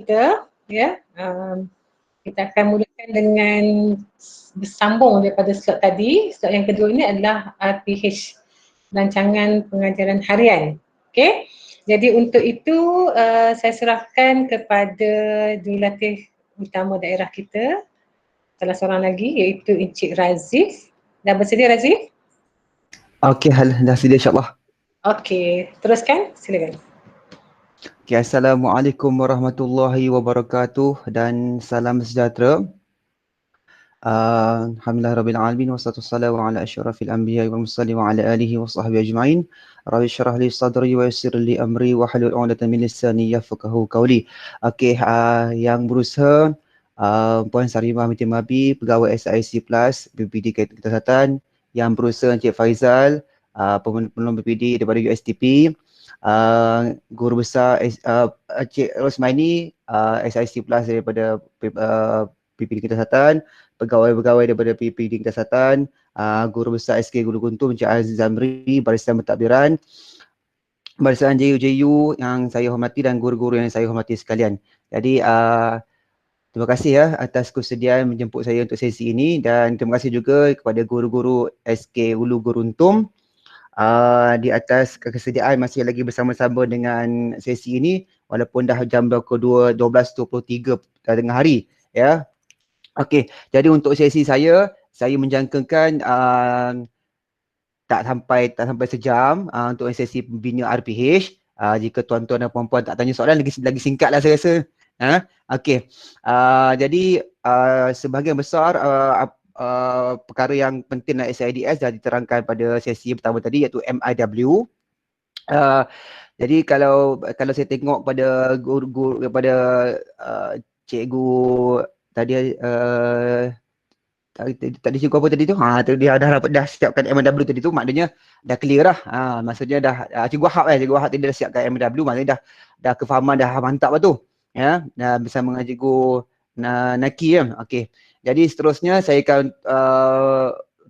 kita, ya. Kita akan mulakan dengan bersambung daripada slot tadi. Slot yang kedua ini adalah RPH, Rancangan Pengajaran Harian. Okey. Jadi untuk itu saya serahkan kepada jurulatih utama daerah kita, salah seorang lagi iaitu Encik Razif. Dah bersedia Razif? Okey, dah sedia insyaAllah. Okey, teruskan, silakan. Okay, Assalamualaikum warahmatullahi wabarakatuh dan salam sejahtera. Alhamdulillah Rabbil Alamin wassalatu wassalamu ala asyrafil anbiya wal mursalin wa ala alihi wa sahbihi ajma'in. Rabbi syrah li sadri wa yassir li amri wa hlul 'uqdatam min lisani yafqahu qawli. Okey, yang berusaha Puan Sarimah binti Mabi, pegawai SIC Plus BPD Kesihatan, yang berusaha Encik Faizal, penolong BPD daripada USTP, guru besar Encik Rosmaini, SIC Plus daripada BPD Kesihatan, pegawai-pegawai daripada PPD Kesihatan, guru besar SK Guru Guntur Encik Aziz Zamri, Barisan Pentadbiran, Barisan JU yang saya hormati dan guru-guru yang saya hormati sekalian. Jadi terima kasih ya atas kesediaan menjemput saya untuk sesi ini, dan terima kasih juga kepada guru-guru SK Hulu Guruntum di atas kesediaan masih lagi bersama-sama dengan sesi ini walaupun dah jam kedua 12.23 tengah hari ya. Okey, jadi untuk sesi saya menjangkakan tak sampai sejam untuk sesi pembina RPH. Jika tuan-tuan dan puan-puan tak tanya soalan, lagi singkat lah saya rasa. Okey, jadi sebahagian besar perkara yang penting dalam SIDS dah diterangkan pada sesi pertama tadi, iaitu MIW. Jadi kalau saya tengok pada guru kepada cikgu tadi tadi cikgu apa tadi tu? Dia dah siapkan MW tadi tu, maknanya dah clear lah. Maksudnya dah cikgu Wahab tadi dah siapkan MW, maknanya dah kefahaman dah mantap lah tu. Ya, dah bersama dengan cikgu Naki ya. Okey. Jadi seterusnya saya akan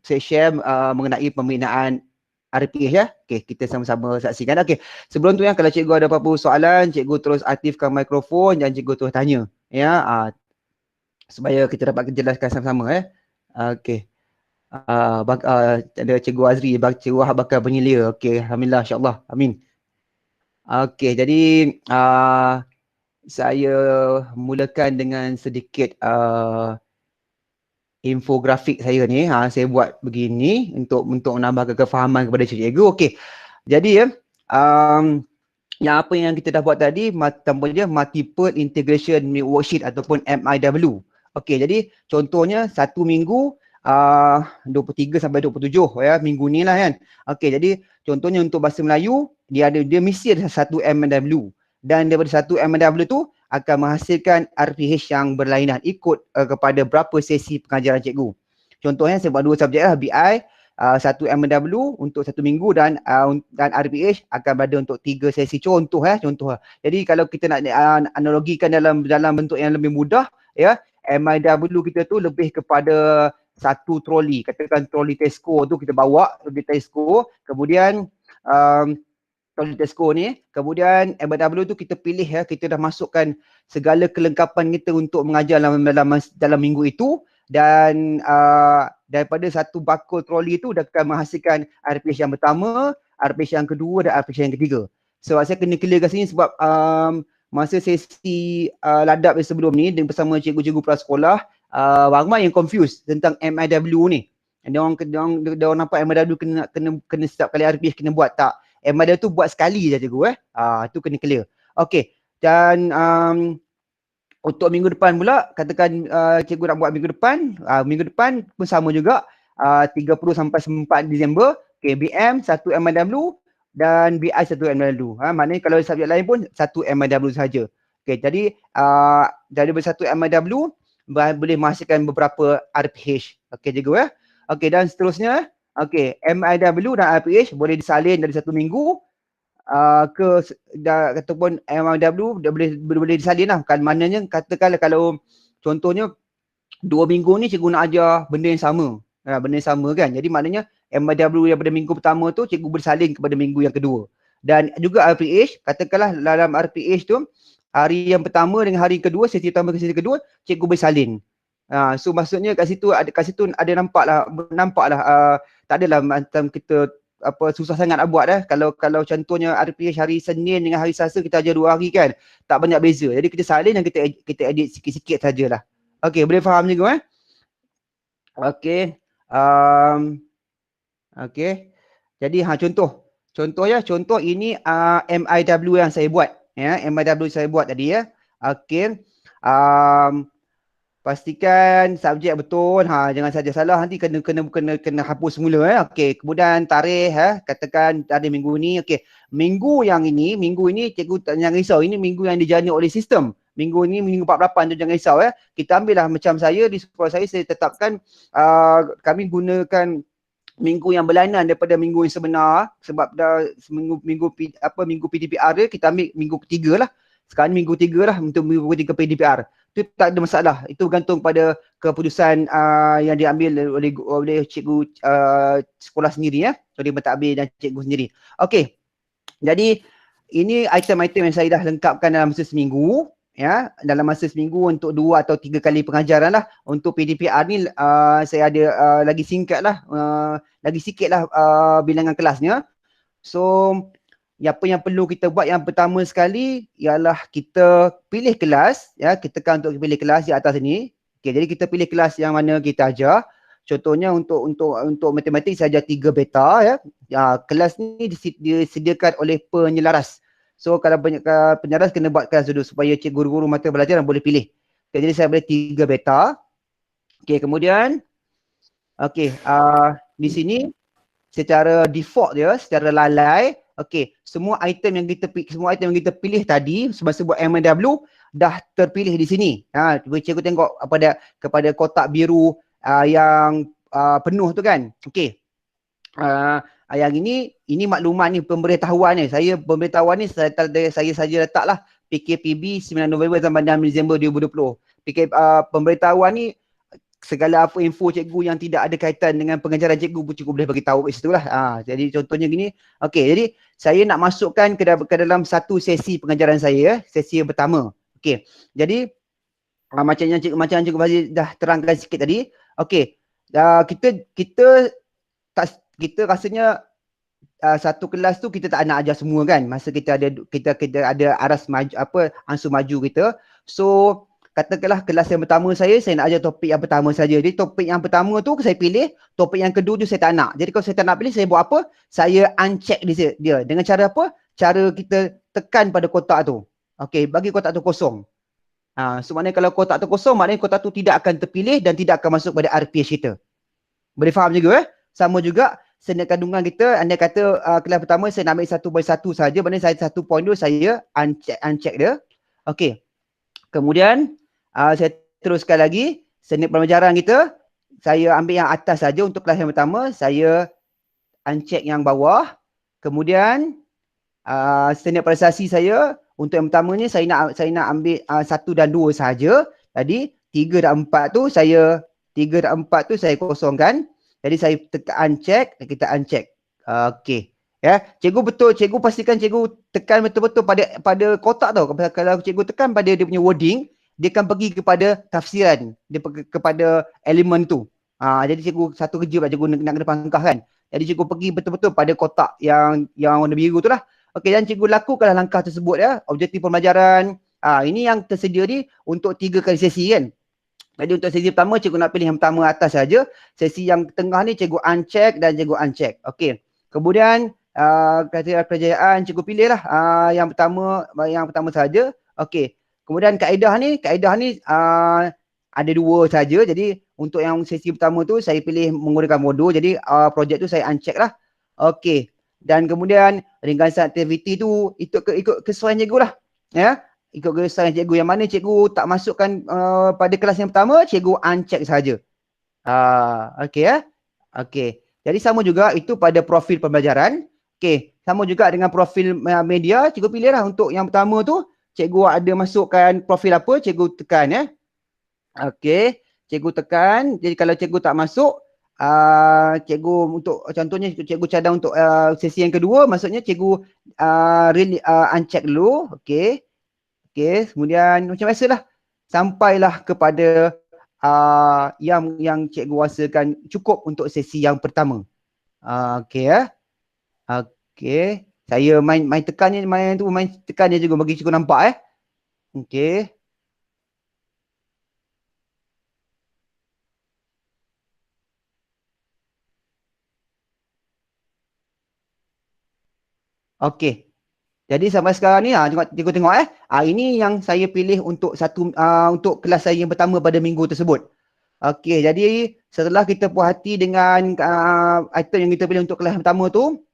saya share mengenai pembinaan RPH ya. Okey, kita sama-sama saksikan. Okey. Sebelum tu kalau cikgu ada apa-apa soalan, cikgu terus aktifkan mikrofon dan cikgu terus tanya ya. Supaya kita dapat jelaskan sama-sama ya. Okey. Ada Cikgu Azri, Cikgu Wahab bakal penyelia. Okey, alhamdulillah, insya-Allah. Amin. Okey, jadi saya mulakan dengan sedikit infografik saya ni. Saya buat begini untuk menambahkan kefahaman kepada cikgu. Okey. Jadi yang apa yang kita dah buat tadi, tampaknya multiple integration worksheet ataupun MIW. Okey, jadi contohnya satu minggu 23 sampai 27 ya, minggu ni lah kan. Okey, jadi contohnya untuk bahasa Melayu, dia mesti ada satu MW, dan daripada satu MW tu akan menghasilkan RPH yang berlainan ikut kepada berapa sesi pengajaran cikgu. Contohnya saya buat dua subjek lah, BI satu MW untuk satu minggu, dan RPH akan berada untuk 3 sesi. Contoh. Jadi kalau kita nak analogikan dalam bentuk yang lebih mudah ya, MIW kita tu lebih kepada satu troli, katakan troli Tesco tu kita bawa di Tesco, kemudian troli Tesco ni, kemudian MW tu kita pilih ya, kita dah masukkan segala kelengkapan kita untuk mengajar dalam minggu itu, dan daripada satu bakul troli itu dah akan menghasilkan RPH yang pertama, RPH yang kedua dan RPH yang ketiga. So saya kena clear kat sini sebab masa sesi ladap sebelum ni bersama cikgu-cikgu prasekolah, ramai yang confused tentang MIW ni. Dia orang nampak MIW kena setiap kali RPH kena buat. Tak, MIW tu buat sekali je cikgu tu kena clear. Okey, dan untuk minggu depan pula, katakan cikgu nak buat minggu depan pun sama juga, 30 sampai 4 Disember, KBM 1 MIW dan BI 1 MIW. Maknanya kalau subjek lain pun 1 MIW saja. Okey, jadi dari satu MIW boleh menghasilkan beberapa RPH. Okey cikgu Okey, dan seterusnya, okey, MIW dan RPH boleh disalin dari satu minggu ataupun MIW boleh disalin lah. Kan maknanya katakanlah kalau contohnya 2 minggu ni cikgu nak ajar benda yang sama. Benda yang sama kan. Jadi maknanya MIW daripada minggu pertama tu cikgu bersalin kepada minggu yang kedua. Dan juga RPH, katakanlah dalam RPH tu Hari yang pertama dengan hari kedua, sesi pertama ke sesi kedua, cikgu bersalin. So maksudnya kat situ ada nampaklah tak adalah macam kita apa susah sangat nak buat kalau contohnya RPH hari Senin dengan hari Selasa kita ajar 2 hari kan, tak banyak beza. Jadi kita salin dan kita edit sikit-sikit sajalah. Okey, boleh faham cikgu Okey. Okey. Jadi contoh ini MIW yang saya buat ya, MIW saya buat tadi ya. Okey. Pastikan subjek betul. Jangan saja salah nanti kena hapus semula Okey, kemudian tarikh katakan ada minggu ni. Okey. Minggu ini cikgu jangan risau, ini minggu yang dijana oleh sistem. Minggu ni minggu 48 tu jangan risau Kita ambillah macam saya di sekolah saya tetapkan kami gunakan minggu yang berlainan daripada minggu yang sebenar sebab dah minggu PDPR dia kita ambil minggu ketiga lah. Sekarang minggu 3 lah untuk minggu ketiga PDPR. Itu tak ada masalah. Itu bergantung pada keputusan yang diambil oleh cikgu sekolah sendiri oleh pentadbir dan cikgu sendiri. Okey. Jadi ini item-item yang saya dah lengkapkan dalam masa seminggu dalam masa seminggu untuk 2 atau 3 kali pengajaran lah. Untuk PDPR ni saya ada lagi singkat lah lagi sikit lah bilangan kelasnya. So apa yang perlu kita buat yang pertama sekali ialah kita pilih kelas kita tekan untuk pilih kelas di atas ini. Okey, jadi kita pilih kelas yang mana kita ajar. Contohnya untuk matematik saya ajar 3 beta kelas ni disediakan oleh penyelaras. So kalau penyelaras kena buat kelas dulu supaya guru-guru mata pelajaran boleh pilih. Okay, jadi saya boleh 3 beta. Okey, kemudian di sini secara default dia, secara lalai, semua item yang kita pilih tadi semasa buat MW dah terpilih di sini. Cikgu tengok kepada kotak biru yang penuh tu kan. Okey. Yang ini maklumat ni, pemberitahuan ni. Pemberitahuan ni saya saja letaklah PKPB 9 November sampai 6 Disember 2020. Pemberitahuan ni segala apa info cikgu yang tidak ada kaitan dengan pengajaran cikgu pun cikgu boleh bagi tahu kat situ lah. Jadi contohnya gini. Okey, jadi saya nak masukkan ke dalam satu sesi pengajaran saya sesi yang pertama. Okey. Jadi macam yang cikgu Fazil dah terangkan sikit tadi. Okey. Kita rasanya satu kelas tu kita tak nak ajar semua kan. Masa kita ada aras maju ansur maju kita. So katakanlah kelas yang pertama saya nak ajar topik yang pertama saja. Jadi topik yang pertama tu saya pilih, topik yang kedua tu saya tak nak. Jadi kalau saya tak nak pilih, saya buat apa? Saya uncheck dia. Dengan cara apa? Cara kita tekan pada kotak tu. Okey, bagi kotak tu kosong. So maknanya kalau kotak tu kosong, maknanya kotak tu tidak akan terpilih dan tidak akan masuk pada RPH kita. Boleh faham juga Sama juga sendi kandungan kita, anda kata kelas pertama saya nak ambil 1/1 saja, maknanya saya 1 point tu saya uncheck dia. Okey. Kemudian saya teruskan lagi sendi pembelajaran kita, saya ambil yang atas saja untuk kelas yang pertama, saya uncheck yang bawah. Kemudian sendi prestasi saya untuk yang pertama ni saya nak ambil 1 dan 2 saja. Jadi 3 dan 4 tu saya kosongkan. Jadi saya tekan uncheck dan kita uncheck. Okey. Cikgu pastikan cikgu tekan betul-betul pada kotak tau. Kalau cikgu tekan pada dia punya wording, dia akan pergi kepada tafsiran, dia kepada elemen tu. Jadi cikgu satu kerja pula cikgu nak kena pangkahkan. Jadi cikgu pergi betul-betul pada kotak yang warna biru tu lah. Okey, dan cikgu lakukanlah langkah tersebut objektif pembelajaran. Ini yang tersedia ni untuk 3 kali sesi kan. Jadi untuk sesi pertama cikgu nak pilih yang pertama atas saja. Sesi yang tengah ni cikgu uncheck dan cikgu uncheck. Okey. Kemudian kriteria kerjaan cikgu pilihlah yang pertama saja. Okey. Kemudian kaedah ni ada 2 saja. Jadi untuk yang sesi pertama tu saya pilih menggunakan modul. Jadi projek tu saya uncheck lah. Okey. Dan kemudian ringkasan aktiviti tu ikut kesesuaian cikgu lah. Ikut kesesuaian cikgu, yang mana cikgu tak masukkan pada kelas yang pertama, cikgu uncheck saja. Okey Okey. Jadi sama juga itu pada profil pembelajaran. Okey, sama juga dengan profil media, cikgu pilihlah untuk yang pertama tu, cikgu ada masukkan profil apa, cikgu tekan Okey, cikgu tekan. Jadi kalau cikgu tak masuk, cikgu untuk contohnya cikgu cadang untuk sesi yang kedua, maksudnya cikgu uncheck dulu. Okey. Okey, kemudian macam biasalah sampailah kepada yang cikgu rasakan cukup untuk sesi yang pertama. Okey ya. Okey, saya main tekan ni, main tekan dia juga bagi cikgu nampak Okey. Okey. Jadi sampai sekarang ni cikgu tengok ini yang saya pilih untuk untuk kelas saya yang pertama pada minggu tersebut. Okey, jadi setelah kita puas hati dengan item yang kita pilih untuk kelas pertama tu,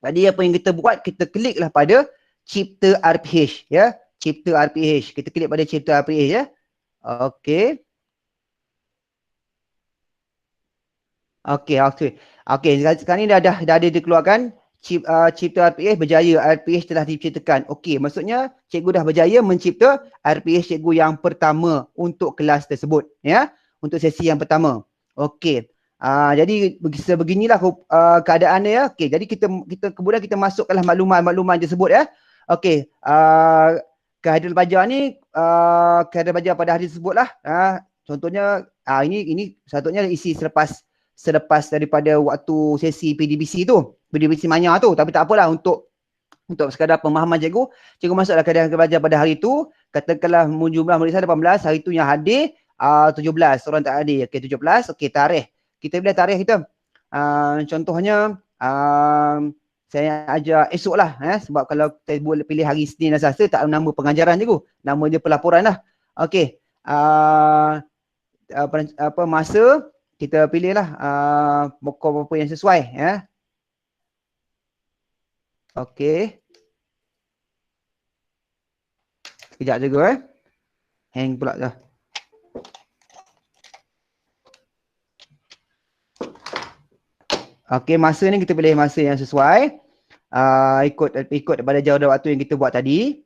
tadi apa yang kita buat, kita kliklah pada cipta RPH ya. Cipta RPH. Kita klik pada cipta RPH ya. Okey. Okey, sekarang ni dah ada dikeluarkan cipta RPH berjaya, RPH telah diciptakan. Okey, maksudnya cikgu dah berjaya mencipta RPH cikgu yang pertama untuk kelas tersebut ya, untuk sesi yang pertama. Okey. Jadi sebeginilah keadaannya ya. Okey, jadi kita kemudian kita masukkanlah makluman tersebut ya. Okey, kehadiran pelajar ni kehadiran pelajar pada hari tersebutlah. Contohnya ini satunya isi selepas daripada waktu sesi PDBC tu, PDBC Maya tu, tapi tak apalah, untuk sekadar pemahaman cikgu masuklah keadaan pelajar pada hari tu, katakanlah jumlah murid saya 18, hari tu yang hadir 17, orang tak hadir. Okey, 17, okey, tarikh. Kita pilih tarikh kita. Contohnya saya ajar esok lah sebab kalau saya boleh pilih hari Isnin dan Selasa tak nama pengajaran cikgu, nama dia pelaporan lah. Okey. Masa kita pilihlah pokok apa yang sesuai ya. Okey. Sekejap juga hang pula dah. Okey, masa ni kita pilih masa yang sesuai. Ikut daripada jauh waktu yang kita buat tadi.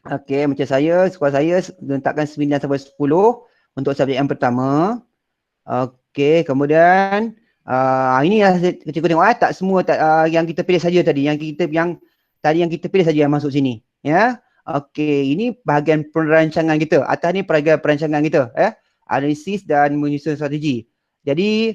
Okey, macam skor saya letakkan 9 sampai 10 untuk subjek yang pertama. Okey, kemudian ini cikgu tengok tak semua yang kita pilih saja tadi, yang kita pilih saja yang masuk sini ya. Okey, ini bahagian perancangan kita. Atas ni bahagian perancangan kita analisis dan menyusun strategi. Jadi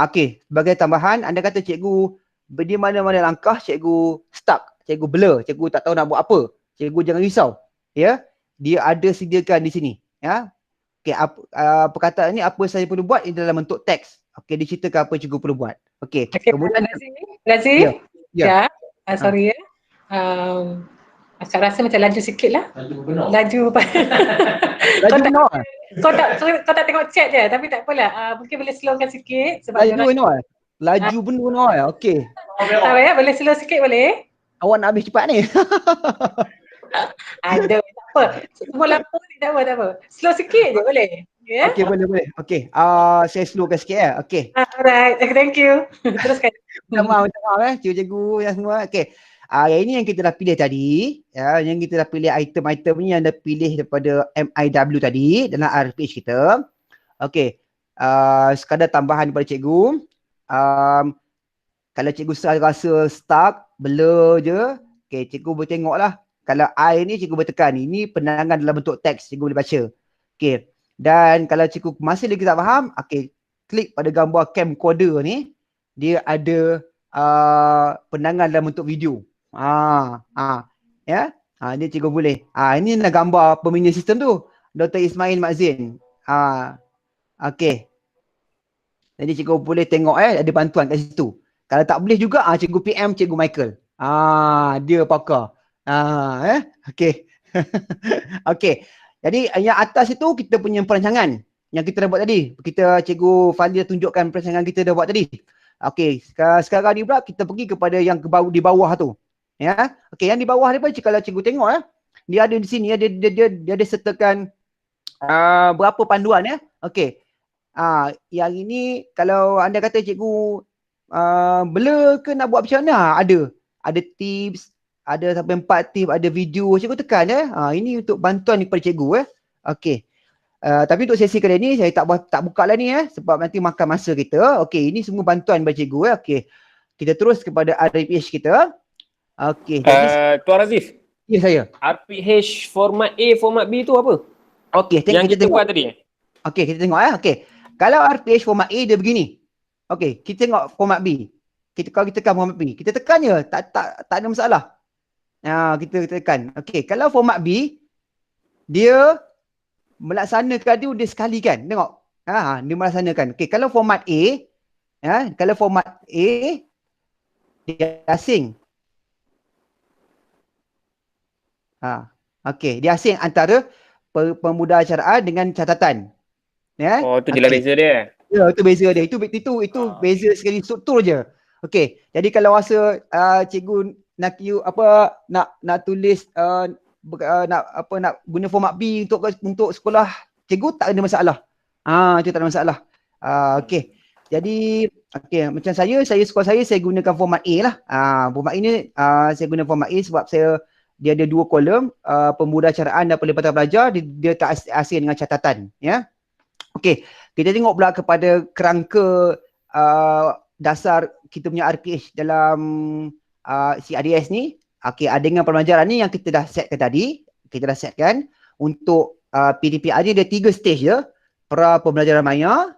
okey, sebagai tambahan, anda kata cikgu di mana-mana langkah cikgu stuck, cikgu blur, cikgu tak tahu nak buat apa. Cikgu jangan risau ya. Dia ada sediakan di sini ya. Okey, perkataan ni apa saya perlu buat ini dalam bentuk teks. Okey, diceritakan apa cikgu perlu buat. Okey, kemudian Lazif. Ya. Sorry ya. Saya rasa macam laju sikit lah. Laju benar. Kau tak tengok chat je, tapi tak apalah. Mungkin boleh slowkan sikit sebab laju benar. Laju benar. Okey. Tak payah, boleh slow sikit boleh? Awak nak habis cepat ni. Ada, tak apa. Semua lampu ni tak apa. Slow sikit je boleh. Yeah? Okey, boleh. Okey. Saya slowkan sikit Okey. Alright, thank you. Teruskan. Minta maaf cikgu-cikgu yang semua. Okey. Yang ini yang kita dah pilih tadi, ya, yang kita dah pilih item-item ni yang dah pilih daripada MIW tadi dalam RPH kita. Okey. Sekadar tambahan daripada cikgu. Kalau cikgu rasa stuck, blur je, okey, cikgu boleh tengoklah. Kalau I ni cikgu boleh tekan. Ini penangan dalam bentuk teks, cikgu boleh baca. Okey. Dan kalau cikgu masih lagi tak faham, okey, klik pada gambar camcorder ni, dia ada penangan dalam bentuk video. Ya. Ini cikgu boleh. Ini adalah gambar pembina sistem tu, Dr. Ismail Mazin. Okey. Jadi cikgu boleh tengok ada bantuan kat situ. Kalau tak boleh juga cikgu PM cikgu Michael. Dia pakar. Okey. Okey. Jadi yang atas itu kita punya perancangan yang kita dah buat tadi. Cikgu Fadli tunjukkan perancangan kita dah buat tadi. Okey, sekarang ni pula kita pergi kepada yang di bawah tu. Ya. Okey, yang di bawah ni pun kalau cikgu tengok dia ada di sini dia ada sertakan berapa panduan Okey. Yang ini kalau anda kata cikgu blur ke nak buat macam mana? Ada tips, ada sampai 4 tips, ada video, cikgu tekan ini untuk bantuan kepada cikgu Okey. Tapi untuk sesi kali ni saya tak buka lah ni sebab nanti makan masa kita. Okey, ini semua bantuan kepada cikgu Okey. Kita terus kepada RPH kita. Okey. Tuan Razif. Ya saya. RPH format A, format B tu apa? Okey, Yang kita kita tengok. buat tadi. Okey, kita tengok Okey. Kalau RPH format A dia begini. Okey, kita tengok format B. Kalau kita tekan format B, kita tekan je, tak ada masalah. Kita tekan. Okey, kalau format B dia melaksanakan dia sekali kan. Tengok. Dia melaksanakan. Okey, kalau format A, kalau format A dia asing. Okey, dia asing antara pemudaharaan dengan catatan. Ya. Oh, tu je lah beza dia. Ya, itu beza dia. Itu beza sekali struktur je. Okey. Jadi kalau rasa cikgu nak nak tulis nak guna format B untuk sekolah cikgu, tak ada masalah. Itu tak ada masalah. Okey. Jadi macam saya sekolah saya gunakan format A lah. Format ini saya guna format A sebab dia ada 2 kolom, pemudaharaan dan pelibatan pelajar, dia tak asing dengan catatan, ya. Okey, kita tengok pula kepada kerangka dasar kita punya RPH dalam CRDS ni. Okey, dengan pembelajaran ni yang kita dah setkan tadi, kita dah setkan untuk PDPR ni dia 3 stage je. Pembelajaran maya,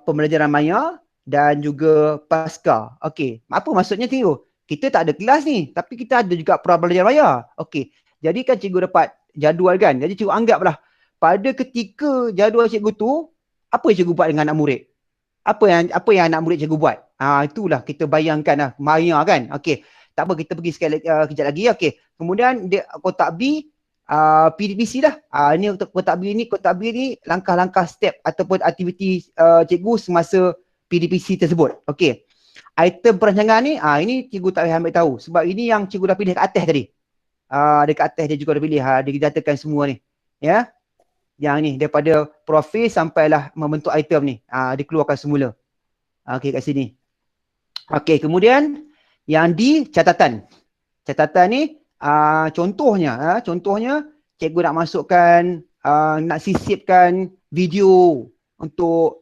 pembelajaran maya dan juga pasca. Okey, apa maksudnya cikgu? Kita tak ada kelas ni, tapi kita ada juga pembelajaran maya. Okey, jadi kan cikgu dapat jadual kan. Jadi cikgu anggaplah pada ketika jadual cikgu tu, apa yang cikgu buat dengan anak murid? Apa yang anak murid cikgu buat? Itulah kita bayangkan lah, maya kan. Okey, tak apa, kita pergi kejap lagi. Okey, kemudian dia kotak B, PDPC dah. Ini kotak B ni langkah-langkah step ataupun aktiviti cikgu semasa PDPC tersebut. Okey. Item perancangan ni, ini cikgu tak payah ambil tahu sebab ini yang cikgu dah pilih kat atas tadi. Dekat atas dia juga dah pilih, dia didatakan semua ni. Ya. Yang ni daripada profil sampailah membentuk item ni, dikeluarkan semula. Okey, kat sini. Okey, kemudian yang di catatan. Catatan ni contohnya cikgu nak masukkan nak sisipkan video untuk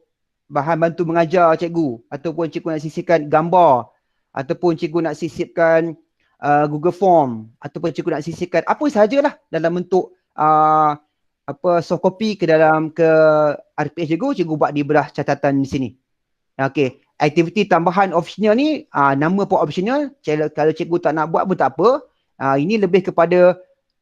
bahan bantu mengajar cikgu, ataupun cikgu nak sisipkan gambar, ataupun cikgu nak sisipkan Google Form, ataupun cikgu nak sisipkan apa sahajalah dalam bentuk soft copy ke RPH cikgu buat di belah catatan di sini. Okey, aktiviti tambahan optional ni nama pun optional. Kalau cikgu tak nak buat pun tak apa. Ini lebih kepada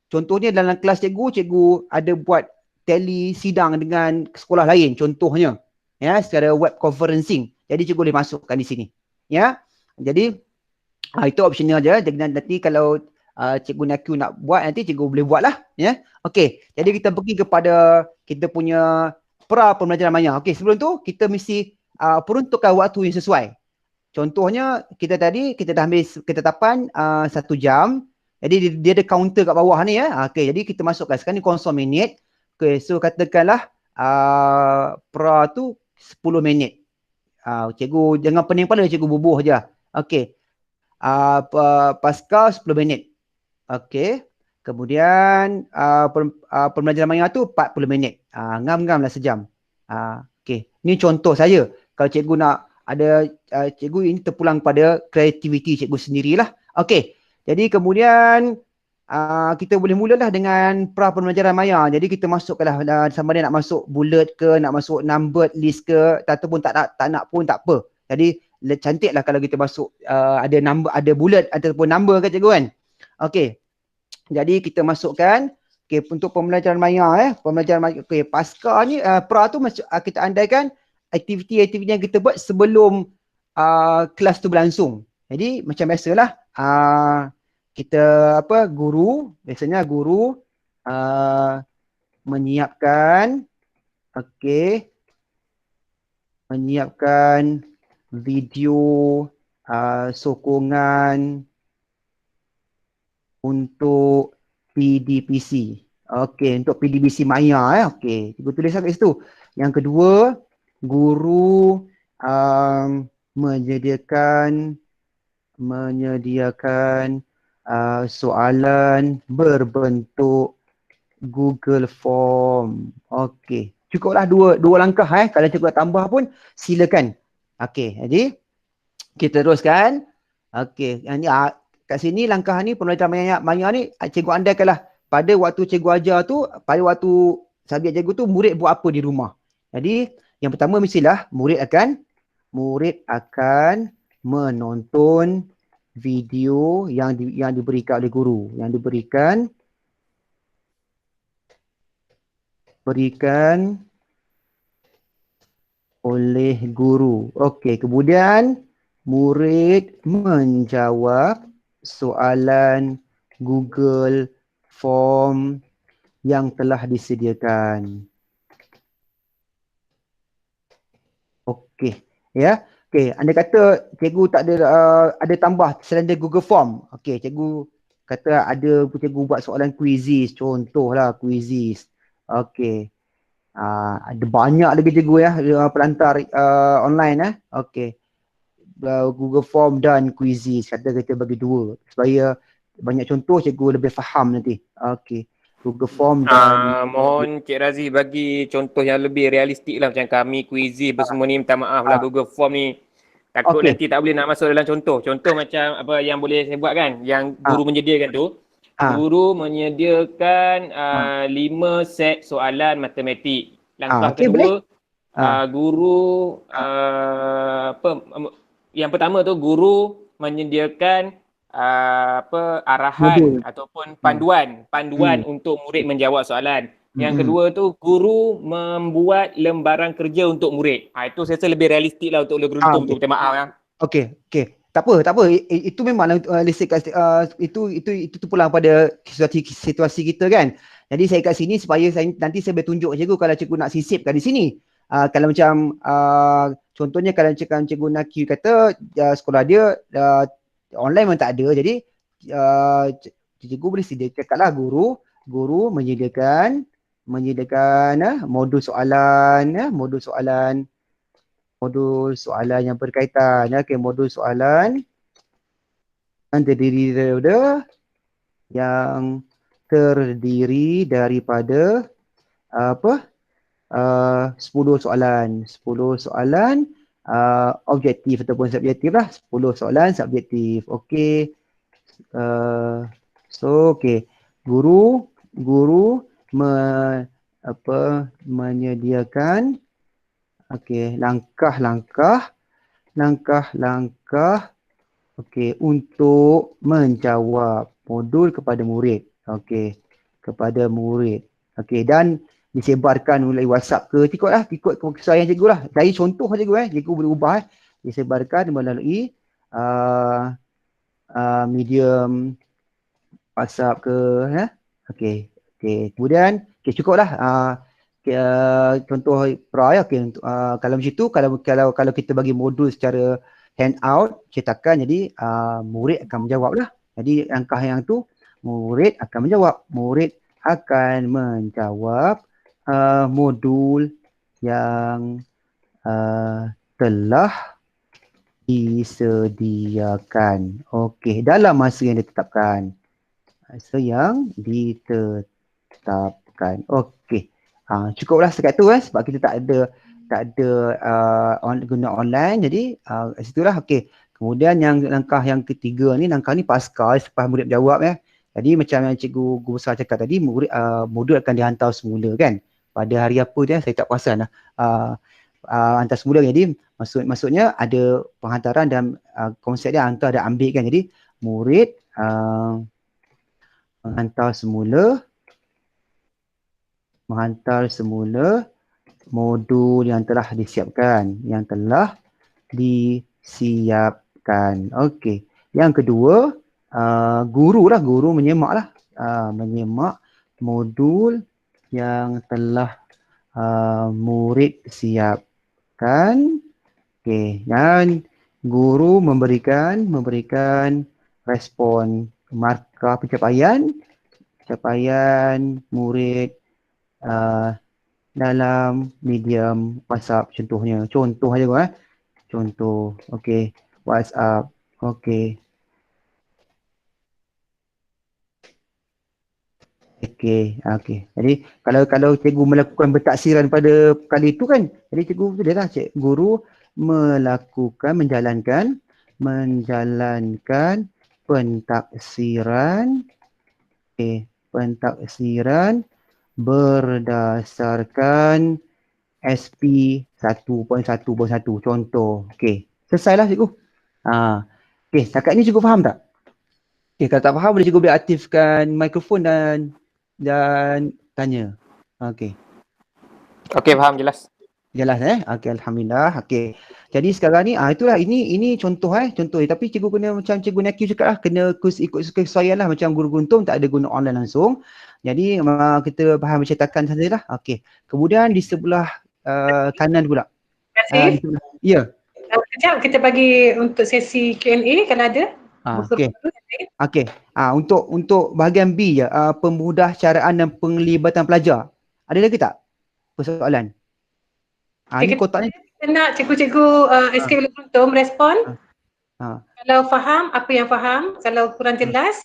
contohnya dalam kelas cikgu ada buat tele sidang dengan sekolah lain contohnya. Ya, secara web conferencing. Jadi cikgu boleh masukkan di sini. Ya. Jadi itu optional je. Jadi nanti kalau cikgu Naku nak buat, nanti cikgu boleh buat lah. Ya. Okey. Jadi kita pergi kepada kita punya pembelajaran maya. Okey, sebelum tu kita mesti peruntukkan waktu yang sesuai. Contohnya kita dah ambil ketetapan 1 jam. Jadi dia ada counter kat bawah ni ya. Okey, jadi kita masukkan sekarang ni 0 minit. Okey, so katakanlah tu 10 minit. Cikgu jangan pening kepala, cikgu bubuh je. Okey. Pasca 10 minit. Okey. Kemudian pembelajaran maya tu 40 minit. Ngam-ngam lah sejam. Okey. Ni contoh saya. Kalau cikgu nak ada cikgu ini terpulang pada kreativiti cikgu sendirilah. Okey. Jadi kemudian kita boleh mulalah dengan pembelajaran maya. Jadi kita masukkanlah sama ada nak masuk bullet ke, nak masuk numbered list ke, ataupun tak nak pun tak apa. Jadi cantiklah kalau kita masuk ada number, ada bullet ataupun number kan cikgu kan. Okey. Jadi kita masukkan untuk pembelajaran maya pembelajaran maya. Okey, pasca ni tu kita andaikan aktiviti-aktiviti yang kita buat sebelum kelas tu berlangsung. Jadi macam biasalah kita biasanya guru menyiapkan video sokongan untuk PDPC. Okey, untuk PDPC maya okey, cikgu tulis kat situ. Yang kedua, guru menyediakan soalan berbentuk Google Form. Okey. Cukuplah dua langkah Kalau cikgu tambah pun silakan. Okey, jadi kita teruskan. Okey, yang ni kat sini langkah ni pembelajaran maya ni cikgu andaikanlah pada waktu cikgu ajar tu, pada waktu subjek cikgu tu murid buat apa di rumah. Jadi yang pertama mestilah murid akan menonton video yang diberikan oleh guru, yang diberikan oleh guru. Okey, kemudian murid menjawab soalan Google Form yang telah disediakan. Okey, ya. Okey, anda kata cikgu tak ada ada tambah selain Google Form. Okey, cikgu kata cikgu buat soalan quizzes, contohlah quizzes. Okey. Ada banyak lagi cikgu ya pelantar online Okey. Google Form dan quizzes, kata kita bagi dua supaya banyak contoh cikgu lebih faham nanti. Okey. Google Form dan mohon Cik Razi bagi contoh yang lebih realistik lah, macam kami quizzes semua ni, minta maaf lah Google Form ni takut nanti tak boleh nak masuk dalam contoh. Contoh macam apa yang boleh saya buat kan, yang guru menyediakan tu. Guru menyediakan 5 set soalan matematik. Langkah kedua, guru yang pertama tu guru menyediakan arahan ataupun panduan untuk murid menjawab soalan. Yang kedua tu guru membuat lembaran kerja untuk murid. Itu saya rasa lebih realistik lah untuk guru tu. Minta maaf ya. Okey. Tak apa. Itu memang itu pulang pada situasi kita kan. Jadi saya kat sini supaya nanti saya boleh tunjuk cikgu kalau cikgu nak sisipkan di sini. Kalau macam contohnya kalau cikgu Naki kata sekolah dia online memang tak ada, jadi cikgu boleh sediakanlah guru menyediakan modul soalan yang berkaitan. Okey, modul soalan yang terdiri daripada 10 soalan objektif ataupun subjektif lah. 10 soalan subjektif. Okey. Okey. Guru menyediakan langkah-langkah okey untuk menjawab modul kepada murid. Okey, dan disebarkan melalui WhatsApp ke, ikut kesesuaian cikgu lah. Dari contoh cikgu cikgu boleh ubah disebarkan melalui medium WhatsApp ke Okey. Kemudian cukuplah contoh pra kalau macam tu, kalau kita bagi modul secara handout cetakan, jadi murid akan menjawab lah. Jadi langkah yang tu murid akan menjawab modul yang telah disediakan. Okey, dalam masa yang ditetapkan. Okey. Cukuplah sekat tu sebab kita tak ada guna online, jadi kat situlah. Okey. Kemudian langkah yang ketiga ni, langkah ni pasca selepas murid berjawab Jadi macam yang cikgu guru besar cakap tadi, modul akan dihantar semula kan. Pada hari apa dia saya tak perasan hantar semula. Jadi maksudnya ada penghantaran dan konsep dia hantar dan ambil kan. Jadi murid menghantar semula modul yang telah disiapkan. Okey. Yang kedua, guru menyemak modul yang telah murid siapkan. Okey, dan guru memberikan respon markah pencapaian murid dalam medium WhatsApp contohnya. Contoh aja contoh. Okey, WhatsApp. Okey. Jadi kalau cikgu melakukan bertaksiran pada kali itu kan, jadi cikgu bolehlah guru menjalankan Pentaksiran. Okey, pentaksiran berdasarkan SP 1.1.1 contoh. Okey, selesailah cikgu. Okey, setakat ni cikgu faham tak? Okey, kalau tak faham boleh cikgu boleh aktifkan mikrofon dan tanya. Okey. Okey, faham, jelas. Jelas Okey, alhamdulillah. Okey. Jadi sekarang ni itulah ini contoh contoh tapi cikgu kena macam cikgu Naki cakap lah, kena ikut kesesuaian lah, macam guru Guntung tak ada guna online langsung. Jadi kita faham mencetakan sajalah. Okey. Kemudian di sebelah kanan pula. Terima kasih. Ya. Kejap kita bagi untuk sesi Q&A kalau ada. Okey. Okey. Untuk bahagian B je, pemudah caraan dan penglibatan pelajar. Ada lagi tak persoalan? Ni kotak ni. Kita nak cikgu-cikgu SK Guru Guntung respon. Kalau faham, apa yang faham. Kalau kurang jelas,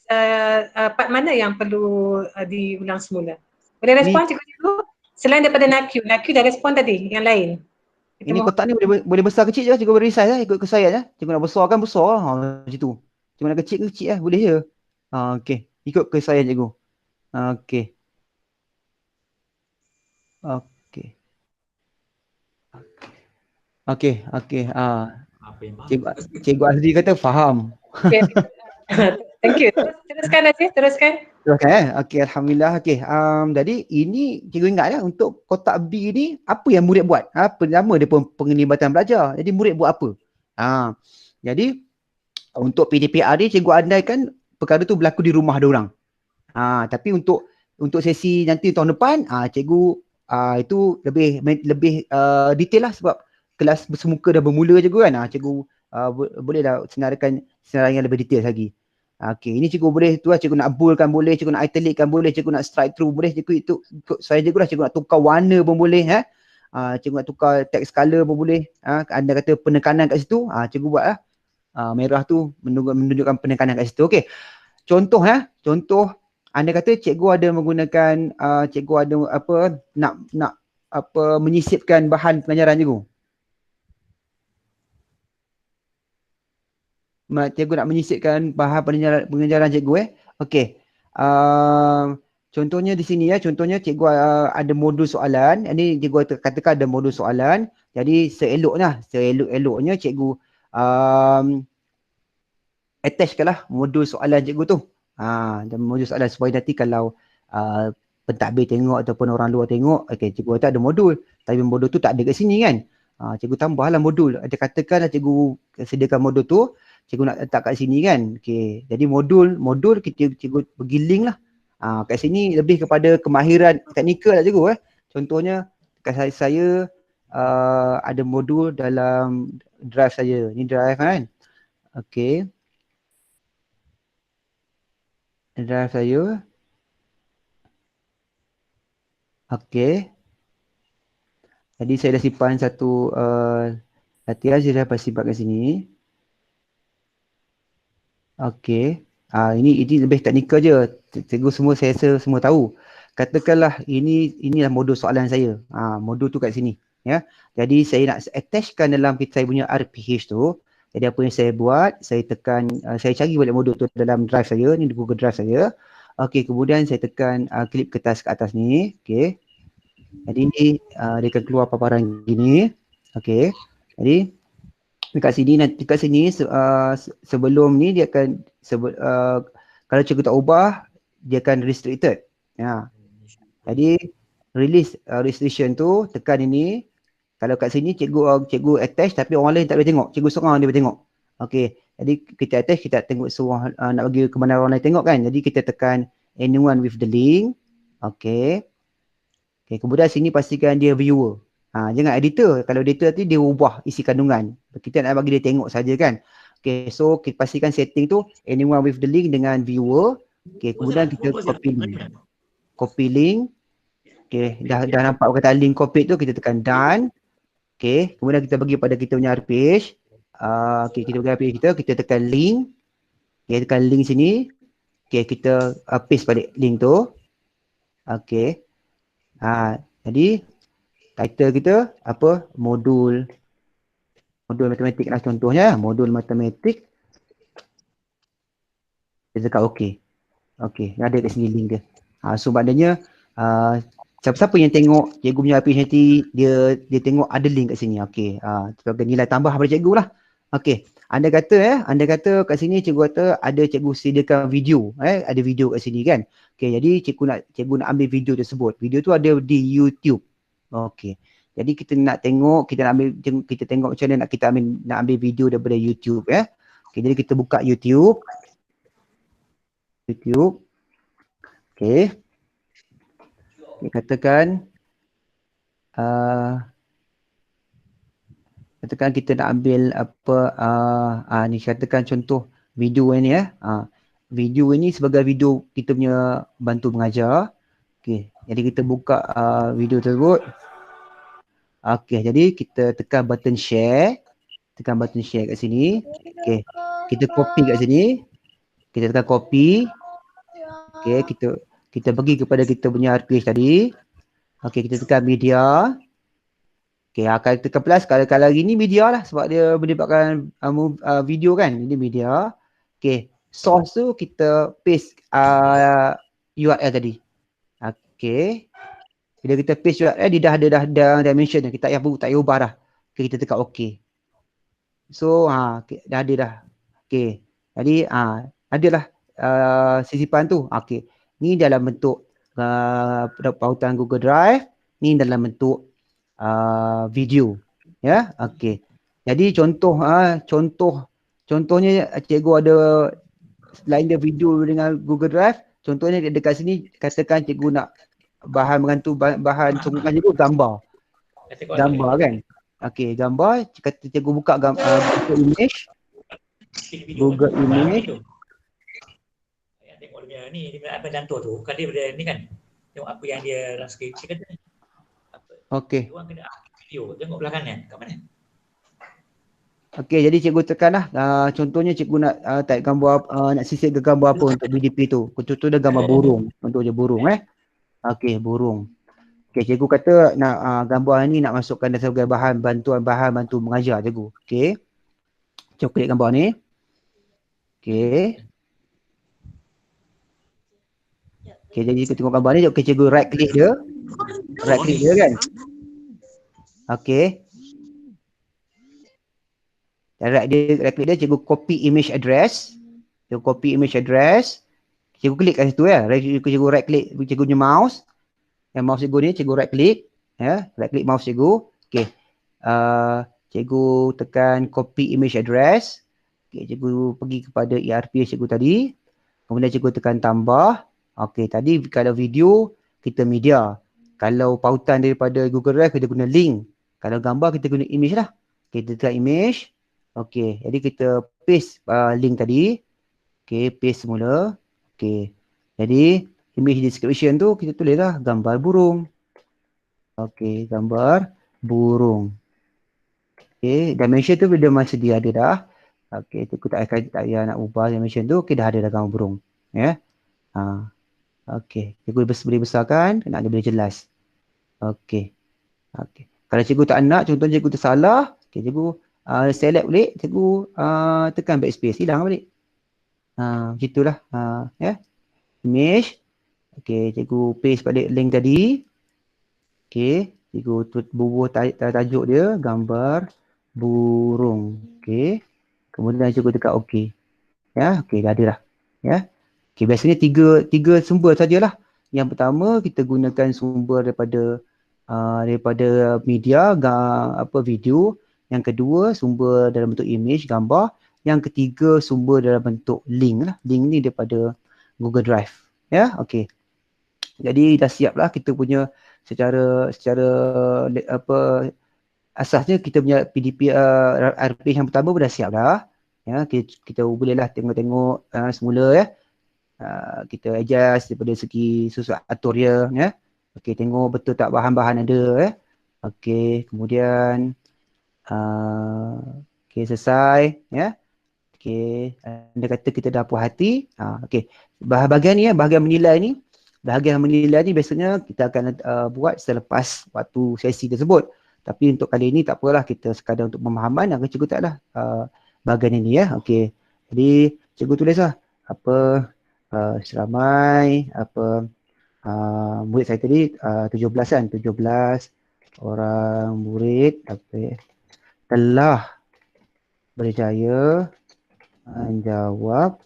part mana yang perlu diulang semula. Boleh respon cikgu-cikgu? Selain daripada Nakiu dah respon tadi, yang lain. Ini kotak ni boleh besar kecil je, cikgu boleh resize ikut kesayangan cikgu nak besarkan besar macam tu. Cikgu nak kecil boleh je. Okey, ikut kesayangan cikgu. Okey. Okey. Okey. Cikgu Azri kata faham. Okay. Thank you. Teruskan Azri, teruskan. Okey, alhamdulillah. Okey. Jadi ini cikgu ingat untuk kotak B ni apa yang murid buat? Pertama dia penglibatan belajar. Jadi murid buat apa? Jadi untuk PDPR ni cikgu andaikan perkara tu berlaku di rumah dia orang. Tapi untuk sesi nanti tahun depan cikgu itu lebih detail lah, sebab kelas bersemuka dah bermula cikgu kan. Cikgu bolehlah senaraikan yang lebih detail lagi. Okey, ini cikgu boleh cikgu nak boldkan boleh, cikgu nak italickan boleh, cikgu nak strike through boleh, cikgu itu saya cikgu lah, cikgu nak tukar warna pun boleh cikgu nak tukar text color pun boleh. Anda kata penekanan kat situ, cikgu buat lah. Merah tu menunjukkan penekanan kat situ. Okey. Contoh contoh anda kata cikgu ada menggunakan cikgu ada nak menyisipkan bahan pengajaran cikgu. Cikgu nak menyisipkan bahan pengajaran cikgu Okey. Contohnya di sini contohnya cikgu ada modul soalan. Ini cikgu katakan ada modul soalan. Jadi seelok-eloknya cikgu attachkanlah modul soalan cikgu tu. Dan modul soalan supaya nanti kalau pentadbir tengok ataupun orang luar tengok, okey, cikgu kata ada modul, tapi modul tu tak ada kat sini kan. Cikgu tambahlah modul. Ada katakanlah cikgu sediakan modul tu, cikgu nak letak kat sini kan. Okey, jadi modul cikgu bagi link lah. Kat sini lebih kepada kemahiran teknikal lah cikgu Contohnya kat saya ada modul dalam drive saya. Ni drive kan. Okey. Drive saya. Okey. Jadi saya dah simpan satu latihan, saya dah simpan kat sini. Okey. Ini lebih teknikal je. Cikgu semua saya rasa semua tahu. Katakanlah inilah modul soalan saya. Modul tu kat sini. Ya. Jadi saya nak attachkan dalam saya punya RPH tu. Jadi apa yang saya buat, saya tekan, saya cari balik modul tu dalam drive saya, ni di Google Drive saya. Okey, kemudian saya tekan klik kertas ke atas ni. Okey. Jadi ni dia akan keluar paparan gini. Okey. Jadi dekat sini sebelum ni dia akan kalau cikgu tak ubah dia akan restricted. Jadi release restriction tu tekan ini. Kalau kat sini cikgu attach tapi orang lain tak boleh tengok. Cikgu seorang dia boleh tengok. Okey. Jadi kita attach, kita tengok semua nak bagi ke mana orang lain tengok kan. Jadi kita tekan anyone with the link. Okey. Okey, kemudian sini pastikan dia viewer. Jangan editor. Kalau editor tu dia ubah isi kandungan. Kita nak bagi dia tengok saja kan. Okay, so kita pastikan setting tu anyone with the link dengan viewer. Okay, kemudian kita copy link. Okay, dah nampak perkataan link copy tu, kita tekan done. Okay, kemudian kita bagi pada kita punya page. Okay, kita bagi page kita tekan link. Okay, tekan link sini. Okay, kita paste balik link tu. Okay. Jadi title kita apa? Modul matematik lah contohnya, modul matematik. Kita tekan okey. Okey, ada kat sini link dia. So maknanya siapa-siapa yang tengok cikgu punya PhD, dia tengok ada link kat sini. Okey, sebagai nilai tambah daripada cikgu lah. Okey, anda kata kat sini cikgu kata ada cikgu sediakan video, ada video kat sini kan. Okey, jadi cikgu nak ambil video tersebut. Video tu ada di YouTube. Okey. Jadi kita nak tengok, kita tengok macam mana nak ambil video daripada YouTube ya. Okey, jadi kita buka YouTube. Okey. Katakan kita nak ambil apa ni, katakan contoh video ini ya. Video ini sebagai video kita punya bantu mengajar. Okey, jadi kita buka video tersebut. Okey, jadi kita tekan button share. Tekan button share kat sini. Okey, kita copy kat sini. Kita tekan copy. Okey, kita pergi kepada kita punya RPH tadi. Okey, kita tekan media. Okey, akan tekan plus. Kalau hari ni media lah sebab dia menyebabkan video kan. Ini media. Okey, source tu kita paste URL tadi. Okey. Bila kita paste URL, dia dah ada dimension dah. Kita tak payah ubah dah. Okay, kita tekan OK. So, dah ada dah. Okey. Jadi, adalah sisipan tu. Okey. Ni dalam bentuk pautan Google Drive. Ni dalam bentuk video. Ya, okey. Jadi contohnya cikgu ada selain dia video dengan Google Drive, contohnya dekat sini katakan cikgu nak bahan sokongan cikgu gambar. Gambar kan? Okey, gambar, kata cikgu buka Google Image. Google Image. Yang tengok dia ni, dia apa contoh tu, bukan dia pada ni kan. Tengok apa yang dia dalam skrip kata. Okey. Orang kena video, tengok belah kanan, kat mana? Okey, jadi cikgu tekanlah. Contohnya cikgu nak type gambar, nak sisir gambar apa untuk BDP tu. Contoh dia gambar burung. Contoh je burung Okey, burung. Okey, cikgu kata nak gambar ni nak masukkan sebagai bahan bantu mengajar cikgu. Okey. Cuba klik gambar ni. Okey. Okey, jadi kita tengok gambar ni. Okey, cikgu right click dia. Right click dia kan. Okey. Right click dia, cikgu copy image address. Cikgu copy image address. Cikgu klik kat situ ya. Cikgu right click cikgu punya mouse. Yang mouse cikgu ni cikgu right click. Ya, right click mouse cikgu. Okey. Cikgu tekan copy image address. Okey, cikgu pergi kepada ERP cikgu tadi. Kemudian cikgu tekan tambah. Okey, tadi kalau video kita media. Kalau pautan daripada Google Drive kita guna link. Kalau gambar kita guna image lah. Kita tekan image. Okey, jadi kita paste link tadi. Okey, paste semula. Okey. Jadi image description tu kita tulislah gambar burung. Okey, gambar burung. Okey, dimension tu dia masih dia ada dah. Okey, tu tak payah nak ubah dimension tu. Okey, dah ada dah gambar burung. Ya. Okey, cikgu boleh besarkan, nak dia boleh jelas. Okey. Okey. Kalau cikgu tak nak, contohnya cikgu tersalah, okey, cikgu select balik, cikgu tekan backspace, hilang balik. Begitulah. Ya. Image. Okey, cikgu paste balik link tadi. Okey, cikgu bubuh tajuk dia, gambar burung. Okey. Kemudian cikgu tekan OK. Ya, okey, dah ada dah. Ya. Okey, biasanya tiga sumber sajalah. Yang pertama kita gunakan sumber daripada media, video. Yang kedua sumber dalam bentuk image, gambar. Yang ketiga sumber dalam bentuk link lah. Link ni daripada Google Drive. Ya, okey. Jadi dah siap lah kita punya secara asasnya kita punya PDP RP yang pertama pun dah siap dah. Ya, kita bolehlah tengok-tengok semula ya. Kita adjust daripada segi susun atur dia ya. Okey, tengok betul tak bahan-bahan ada ya. Okey, kemudian okey, selesai ya. Okey, anda kata kita dah puas hati. Okey, bahagian ni ya, bahagian menilai ni biasanya kita akan buat selepas waktu sesi tersebut. Tapi untuk kali ini tak apalah, kita sekadar untuk pemahaman. Cikgu taklah bahagian ini ya. Okey, jadi cikgu tulislah seramai murid saya tadi 17 kan, 17 orang murid telah berjaya menjawab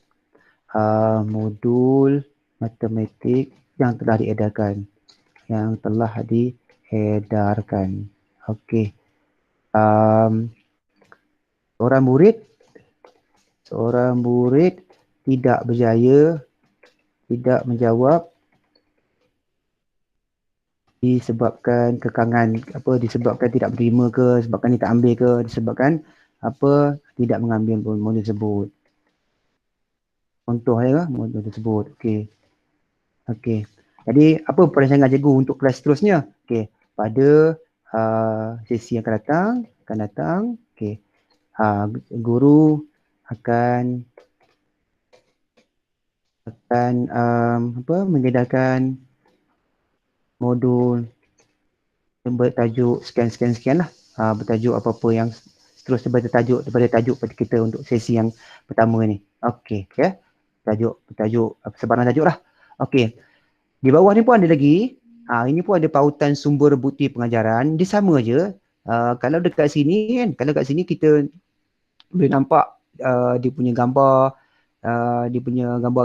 modul matematik yang telah diedarkan. Okey. Seorang murid tidak berjaya tidak menjawab disebabkan kekangan, disebabkan tidak berterima ke, disebabkan dia tak ambil ke, disebabkan tidak mengambil modul tersebut. Contoh ya modul tersebut. Okey. Jadi apa perancangan cikgu untuk kelas seterusnya? Okey, pada sesi yang akan datang, okey. Guru akan mengedarkan modul yang bertajuk sekian lah. Bertajuk apa-apa yang seterusnya daripada tajuk kita untuk sesi yang pertama ni. Okey, ya. Bertajuk sebarang tajuk lah. Okey. Di bawah ni pun ada lagi. Ini pun ada pautan sumber bukti pengajaran. Dia sama je. Kalau dekat sini kan, kalau kat sini kita boleh nampak dia punya gambar,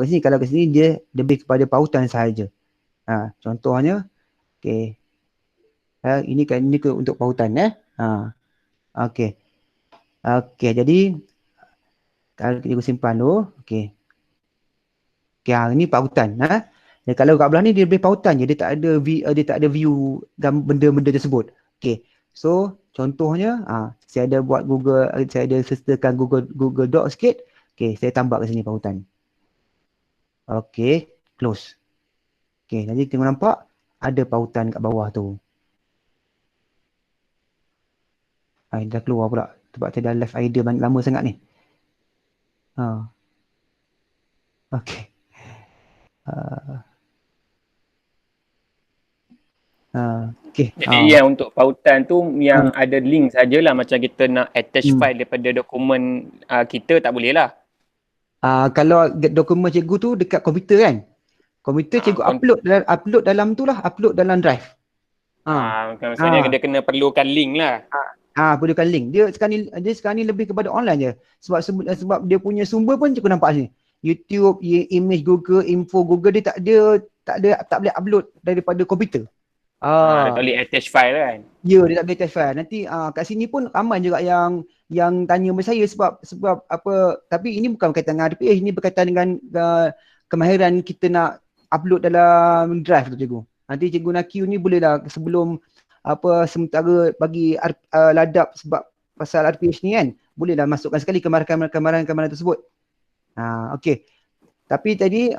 kat sini. Kalau kat sini dia lebih kepada pautan sahaja. Contohnya, okey. Ini untuk pautan okey. Okey, jadi kalau kita simpan dulu, okey. Okey, ini pautan Dan kalau kat belah ni dia lebih pautan je, dia tak ada view benda-benda tersebut. Okey. So, contohnya saya ada buat saya ada sertakan Google Doc sikit. Okey, saya tambah kat sini pautan. Okey, close. Okey, jadi tengok nampak ada pautan kat bawah tu. Dah keluar pula sebab saya dah live idea banyak lama sangat ni. Okey. Okey. Jadi yang untuk pautan tu yang ada link sajalah, macam kita nak attach file daripada dokumen kita tak boleh lah. Kalau dokumen cikgu tu dekat komputer kan. Komputer cikgu upload dalam tu lah, upload dalam drive. Maksudnya dia kena perlukan link lah. Perlukan link. Dia sekarang ni lebih kepada online je. Sebab dia punya sumber pun cikgu nampak sini. YouTube, image Google, info Google, dia tak boleh upload daripada komputer. Dia tak boleh attach file kan? Ya, dia tak boleh attach file. Nanti kat sini pun ramai juga yang tanya sama saya sebab apa, tapi ini bukan berkaitan dengan RPH, ini berkaitan dengan kemahiran kita nak upload dalam drive tu cikgu. Nanti cikgu Nakyu ni bolehlah sebelum sementara bagi ladap sebab pasal RPH ni kan, bolehlah masukkan sekali kemahiran tersebut. Okey. Tapi tadi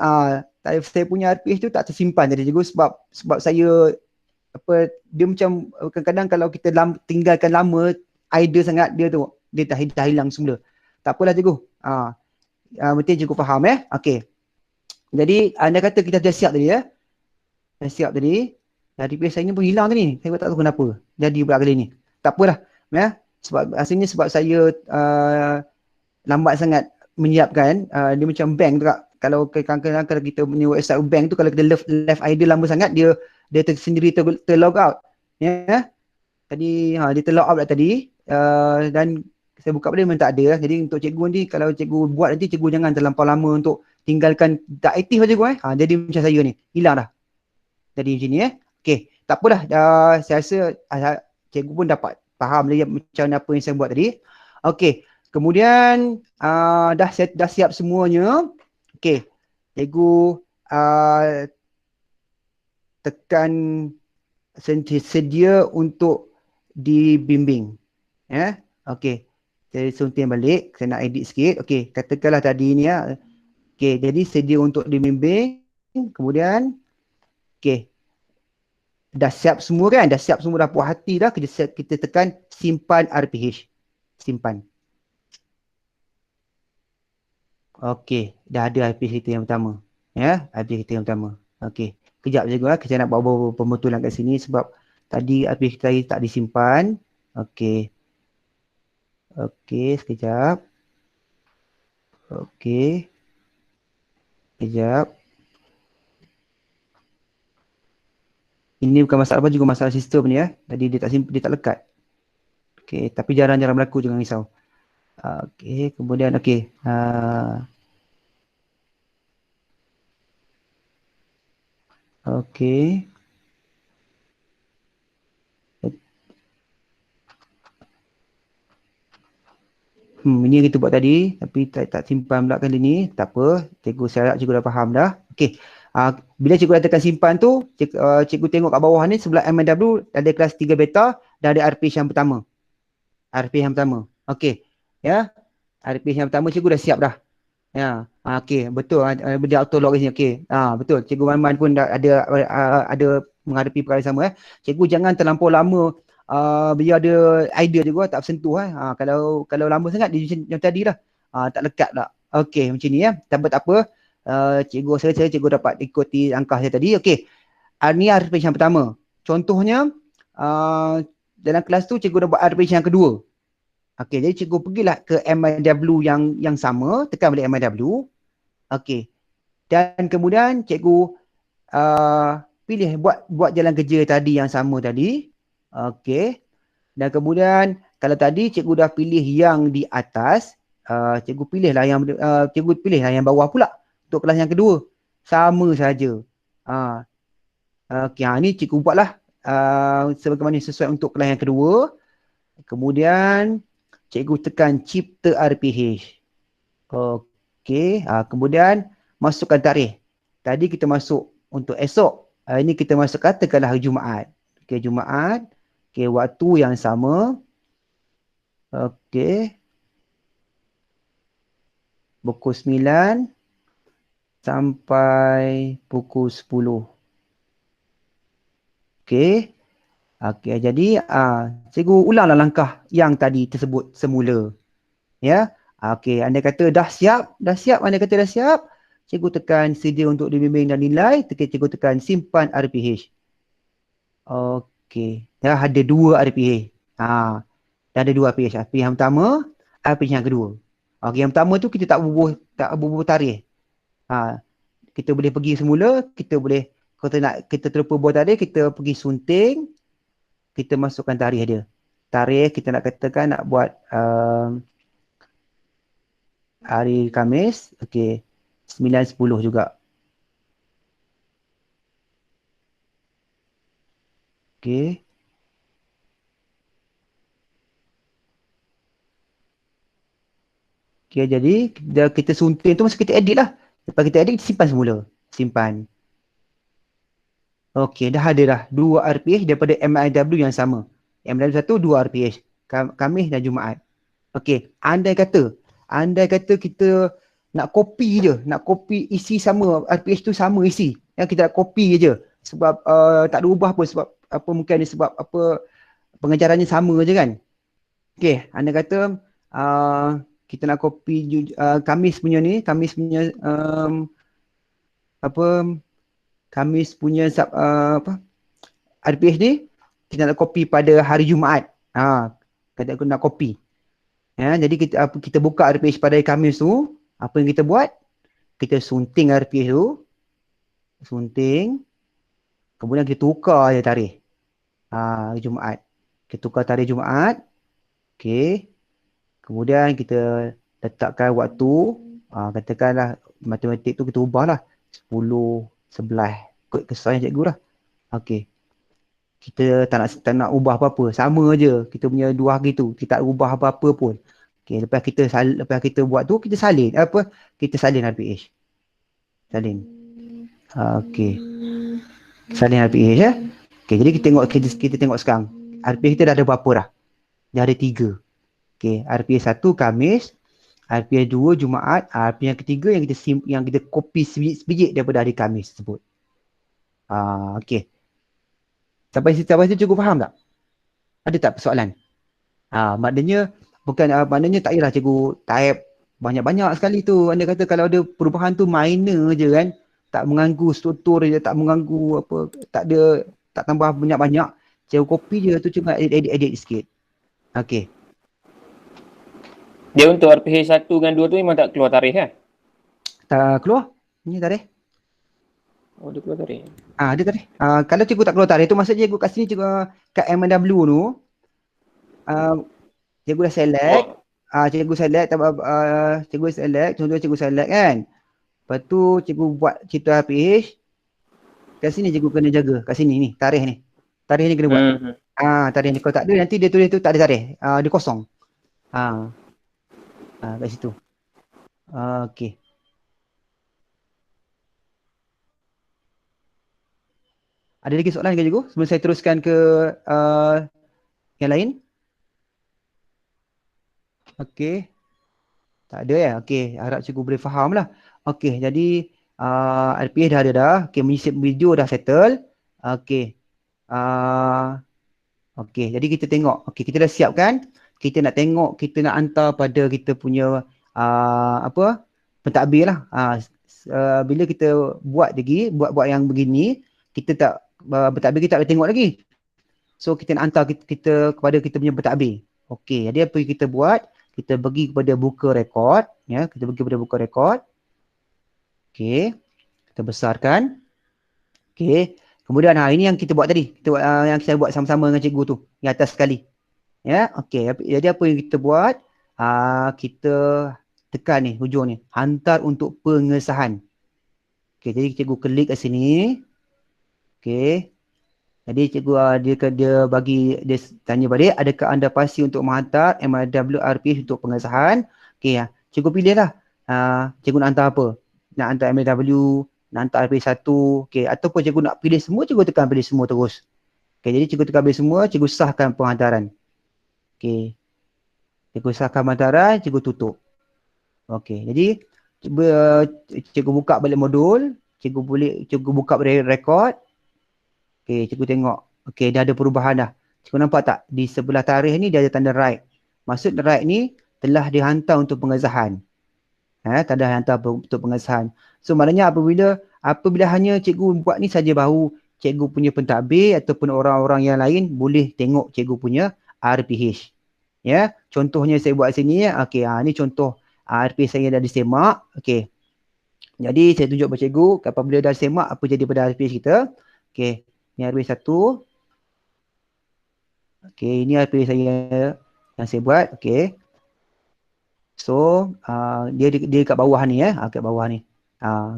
saya punya RPH tu tak tersimpan tadi cikgu sebab saya dia macam kadang-kadang kalau kita tinggalkan lama, idea sangat dia dah hilang semula. Tak apalah cikgu. Mungkin cikgu faham okey. Jadi anda kata kita dah siap tadi ya. Dah siap tadi. RPH saya ni pun hilang tadi. Saya tak tahu kenapa. Jadi pula kali ni. Tak apalah. Sebab asalnya sebab saya lambat sangat menyiapkan. Dia macam bank tu kak. Kalau kadang-kadang kita punya website bank tu, kalau kita left idea lama sangat, dia sendiri terlog out. Ya. Tadi dia terlog out tadi dan saya buka pada memang tak ada. Jadi untuk cikgu nanti kalau cikgu buat nanti, cikgu jangan terlampau lama untuk tinggalkan, tak aktif lah cikgu jadi macam saya ni, hilang dah. Jadi macam ni okey, tak apalah. Saya rasa cikgu pun dapat faham lagi macam mana apa yang saya buat tadi. Okey, kemudian dah siap semuanya. Okey, cikgu tekan sedia untuk dibimbing. Okey. Saya sunting balik, saya nak edit sikit. Okey, katakanlah tadi ni Okey, jadi sedia untuk dibimbing. Kemudian okey. Dah siap semua kan? Dah siap semua, dah puas hati dah. Kita tekan simpan RPH. Simpan. Okey, dah ada RPH kita yang pertama. RPH kita yang pertama. Okey. Kejap je saya nak buat pembetulan kat sini sebab tadi RPH kita tak disimpan. Okey. Okey, sekejap. Okey. Sekejap. Ini bukan masalah apa, juga masalah sistem ni ya. Jadi dia tak lekat. Okey, tapi jarang-jarang berlaku, jangan risau. Okey, kemudian okey. Okey. Ini yang kita buat tadi, tapi tak simpan pula kali ni. Tak apa, cikgu saya harap cikgu dah faham dah. Okey. Bila cikgu dah tekan simpan tu, cikgu tengok kat bawah ni sebelah MNW ada kelas 3 beta dan ada RPH yang pertama. RPH yang pertama. Okey. Ya. RPH yang pertama cikgu dah siap dah. Ya. Okey, betul. Dia auto log sini. Okey. Betul. Cikgu Manman pun dah ada menghadapi perkara sama. Cikgu jangan terlampau lama biar ada idea juga tak sentuh. Kalau lama sangat dia macam tadi lah. Tak lekat tak. Okey, macam ni ya. Tak apa. Cikgu saya cikgu dapat ikuti angka saya tadi. Okey. Ni RPH yang pertama. Contohnya dalam kelas tu cikgu dah buat RPH yang kedua. Okey, jadi cikgu pergilah ke MIW yang sama, tekan balik MIW. Okey. Dan kemudian cikgu pilih buat jalan kerja tadi yang sama tadi. Okey. Dan kemudian kalau tadi cikgu dah pilih yang di atas, cikgu pilihlah yang bawah pula untuk kelas yang kedua. Sama saja. Okey, ni cikgu buatlah sebagaimana sesuai untuk kelas yang kedua. Kemudian cikgu tekan cipta RPH. Okey, kemudian masukkan tarikh. Tadi kita masuk untuk esok. Ini kita masuk katakanlah hari Jumaat. Okey, Jumaat. Okey, waktu yang sama. Okey. Pukul 9 sampai pukul 10. Okey. Okey, jadi cikgu ulanglah langkah yang tadi tersebut semula. Ya. Okey, anda kata dah siap, anda kata dah siap. Cikgu tekan sedia untuk dibimbing dan nilai, cikgu tekan simpan RPH. Okey, dah ada 2 RPH. Dah ada 2 RPH. RPH yang pertama, RPH yang kedua. Okey, yang pertama tu kita tak bubuh tarikh. Kita boleh pergi semula, kita terlupa buat tarikh, kita pergi sunting, kita masukkan tarikh dia. Tarikh kita nak katakan nak buat hari Khamis. Okey, 9.10 juga. Okey. Okey, jadi kita sunting tu masa kita edit lah. Lepas kita edit, kita simpan semula. Simpan. Okey, dah ada dah 2 RPH daripada MIW yang sama. MIW 1, 2 RPH. Khamis dan Jumaat. Okey, andai kata kita nak copy isi sama, RPH tu sama isi. Yang kita nak copy je. Sebab tak ada ubah pun, sebab apa mungkin ada sebab apa pengajarannya sama je kan. Okey, andai kata kita nak copy Khamis punya Khamis punya RPH ni kita nak copy pada hari Jumaat. Kata aku nak copy. Ya, jadi kita buka RPH pada hari Khamis tu, apa yang kita buat? Kita sunting RPH tu. Sunting. Kemudian kita tukar je tarikh. Jumaat. Kita tukar tarikh Jumaat. Okey. Kemudian kita letakkan waktu. Katakanlah matematik tu kita ubahlah 10, 11. Ikut kesusahan cikgu lah. Okey. Kita tak nak ubah apa-apa. Sama je. Kita punya 2 hari tu. Kita tak ubah apa-apa pun. Okey, lepas kita buat tu, kita salin. Kita salin RPH. Salin. Okey. Salin RPH ya. Okey, jadi kita tengok sekarang. RPH kita dah ada berapa dah? Dah ada 3. Okey, RPH 1 Khamis, RPH 2 Jumaat, RPH yang ketiga yang kita copy sebiji daripada hari Khamis tersebut. Okey. Sampai situ cukup faham tak? Ada tak persoalan? Maknanya tak payahlah cikgu type banyak-banyak sekali tu. Anda kata kalau ada perubahan tu minor je kan. Tak mengganggu struktur je, tak mengganggu apa, tak tambah banyak-banyak. Cikgu copy je tu, cuma edit sikit. Okey. Dia untuk RPH 1 dan 2 tu memang tak keluar tarikh kan? Tak keluar? Ni tarikh. Oh, dia keluar tarikh. Ada tarikh. Kalau cikgu tak keluar tarikh tu maksud cikgu kat sini cikgu kat MW tu cikgu dah select. Oh. Cikgu select cikgu select, contoh cikgu select kan. Lepas tu cikgu buat cerita RPH. Kat sini cikgu kena jaga. Kat sini ni, tarikh ni. Tarikh ni kena buat. Tarikh ni kalau tak ada nanti dia tulis tu tak ada tarikh. Dia kosong. Kat situ. Okey. Ada lagi soalan ke cikgu? Sebelum saya teruskan ke yang lain. Okey. Tak ada ya? Okey, harap cikgu boleh faham lah. Okey, jadi RPH dah ada dah. Okey, menyisip video dah settle. Okey. Okey, jadi kita tengok. Okey, kita dah siapkan. Kita nak tengok, kita nak hantar pada kita punya pentadbir lah. Bila kita buat lagi, buat yang begini, kita tak pentadbir kita tak boleh tengok lagi. So kita nak hantar kita kepada kita punya pentadbir. Okey, jadi apa yang kita buat? Kita pergi kepada buka rekod, ya, kita pergi kepada buka rekod. Okey. Kita besarkan. Okey. Kemudian ini yang kita buat tadi. Kita buat yang saya buat sama-sama dengan cikgu tu, yang atas sekali. Ya, okey. Jadi apa yang kita buat? Kita tekan ni hujung ni, hantar untuk pengesahan. Okey, jadi cikgu klik kat sini. Okey. Jadi cikgu dia tanya balik, adakah anda pasti untuk menghantar MIW-RPH untuk pengesahan? Okey, cikgu pilih lah. Cikgu nak hantar apa? Nak hantar MIW, nak hantar RPH 1, okey, ataupun cikgu nak pilih semua, cikgu tekan pilih semua terus. Okey, jadi cikgu tekan pilih semua, cikgu sahkan penghantaran. Okey. Cikgu sahkan penghantaran, cikgu tutup. Okey, jadi cikgu buka balik modul, cikgu buka balik rekod. Okey, cikgu tengok. Okey, dah ada perubahan dah. Cikgu nampak tak? Di sebelah tarikh ni dia ada tanda write. Maksud write ni telah dihantar untuk pengesahan. Tanda hantar untuk pengesahan. So maknanya apabila hanya cikgu buat ni saja, baru cikgu punya pentadbir ataupun orang-orang yang lain boleh tengok cikgu punya RPH. Ya, contohnya saya buat sini ya. Okey, ni contoh RPH saya dah disemak. Okey. Jadi saya tunjuk kepada cikgu apabila dah semak apa jadi pada RPH kita. Okey. Ini RPH 1. Okey, ini RPH saya yang saya buat. Okey. So, dia kat bawah ni ya. Kat bawah ni.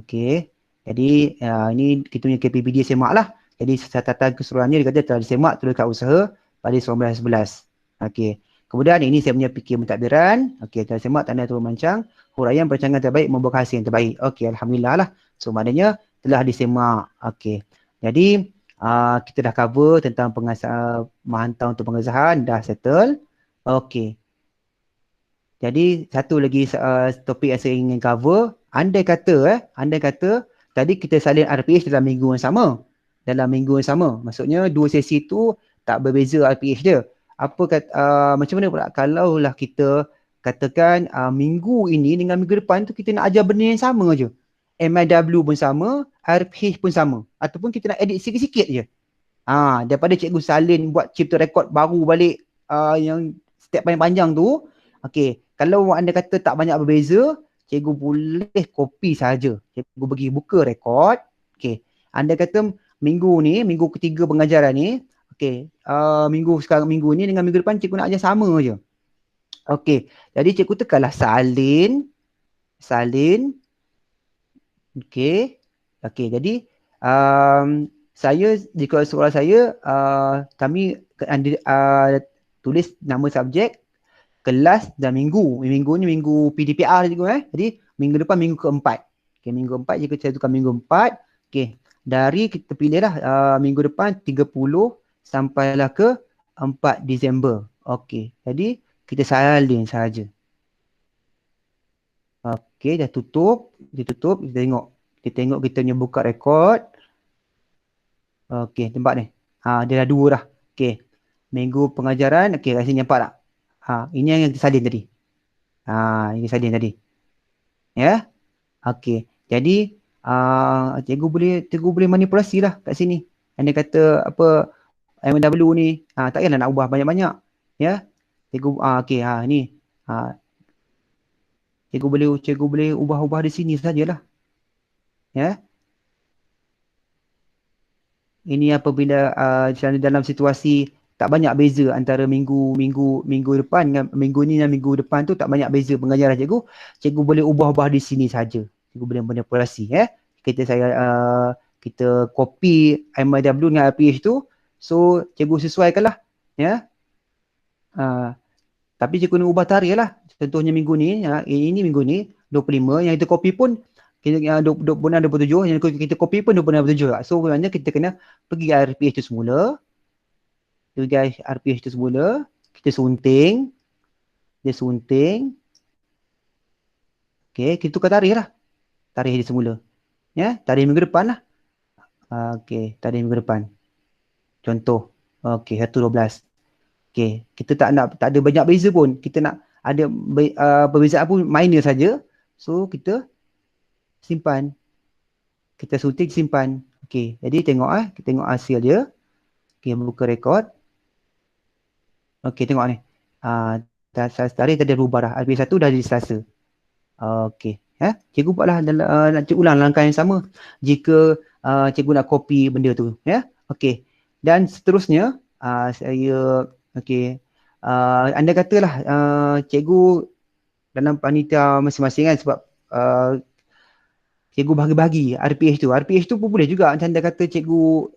Okey. Jadi, ini kita punya KPP dia semak lah. Jadi, catatan keseluruhannya dia kata telah disemak tulis kat usaha pada 1911. Okey. Kemudian, ini saya punya fikir mentadbiran. Okey, telah semak tanda turun mancang. Huraian perancangan terbaik membuat hasil yang terbaik. Okey, Alhamdulillah lah. So, maknanya telah disemak. Okey. Jadi, kita dah cover tentang menghantar untuk pengesahan, dah settle. Okey. Jadi satu lagi topik yang saya ingin cover, andai kata tadi kita salin RPH dalam minggu yang sama. Maksudnya dua sesi tu tak berbeza RPH dia. Macam mana pula kalau lah kita katakan minggu ini dengan minggu depan tu kita nak ajar benda yang sama je. MIW pun sama, RPH pun sama. Ataupun kita nak edit sikit-sikit je. Daripada cikgu salin buat cipta rekod baru balik yang step panjang-panjang tu. Okey, kalau anda kata tak banyak berbeza, cikgu boleh copy saja. Cikgu pergi buka rekod. Okey, anda kata minggu ketiga pengajaran ni, okey, minggu ni dengan minggu depan cikgu nak ajar sama je. Okey, jadi cikgu tekanlah salin. Okey. Okey, jadi jika soalan saya, kami tulis nama subjek, kelas dan minggu. Minggu ni minggu PDPR juga Jadi minggu depan minggu keempat. Okey, minggu keempat jika saya tukar minggu 4. Okey, dari kita pilihlah minggu depan 30 sampailah ke 4 Disember. Okey, jadi kita salin saja. Okey, dah ditutup, kita tengok kita punya buka rekod. Okey, nampak ni. Dia dah 2 dah. Okey. Minggu pengajaran, okey, kat sini nampak tak? Ini yang kita salin tadi. Ini salin tadi. Ya. Okey. Jadi cikgu boleh manipulasi lah kat sini. Anda kata apa MW ni, tak payahlah nak ubah banyak-banyak. Ya. Cikgu okey, ni. Cikgu boleh ubah-ubah di sini sajalah. Ya. Ini apabila dalam situasi tak banyak beza antara minggu depan dengan minggu ni dan minggu depan tu, tak banyak beza pengajaran cikgu. Cikgu boleh ubah-ubah di sini saja. Cikgu boleh manipulasi ya. Kita copy MIW dengan RPH tu, so cikgu sesuaikanlah ya. Tapi cikgu nak ubah tarikh lah. Contohnya minggu ni, ini minggu ni 25, yang kita copy pun kita 26, 27, yang kita copy pun 26, 27 lah. So maknanya kita kena pergi RPH tu semula. Pergi RPH tu semula, kita sunting. Dia sunting. Okey, kita tukar tarikh lah. Tarikh dia semula. Ya, tarikh minggu depan lah. Okey, tarikh minggu depan. Contoh. Okey, 1/12. Okey, kita tak ada banyak beza pun. Kita nak ada perbezaan pun minor saja. So kita simpan. Kita sunting, simpan. Okey, jadi kita tengok hasil dia. Okey, buka rekod. Okey, tengok ni. Tarikh tadi berubah dah. RPH 1 dah jadi Selasa. Okey, cikgu buatlah nak ulang langkah yang sama jika cikgu nak copy benda tu, ya. Okey. Dan seterusnya anda katalah cikgu dalam panitia masing-masing kan, sebab cikgu bahagi-bahagi RPH tu pun boleh juga. Macam anda kata cikgu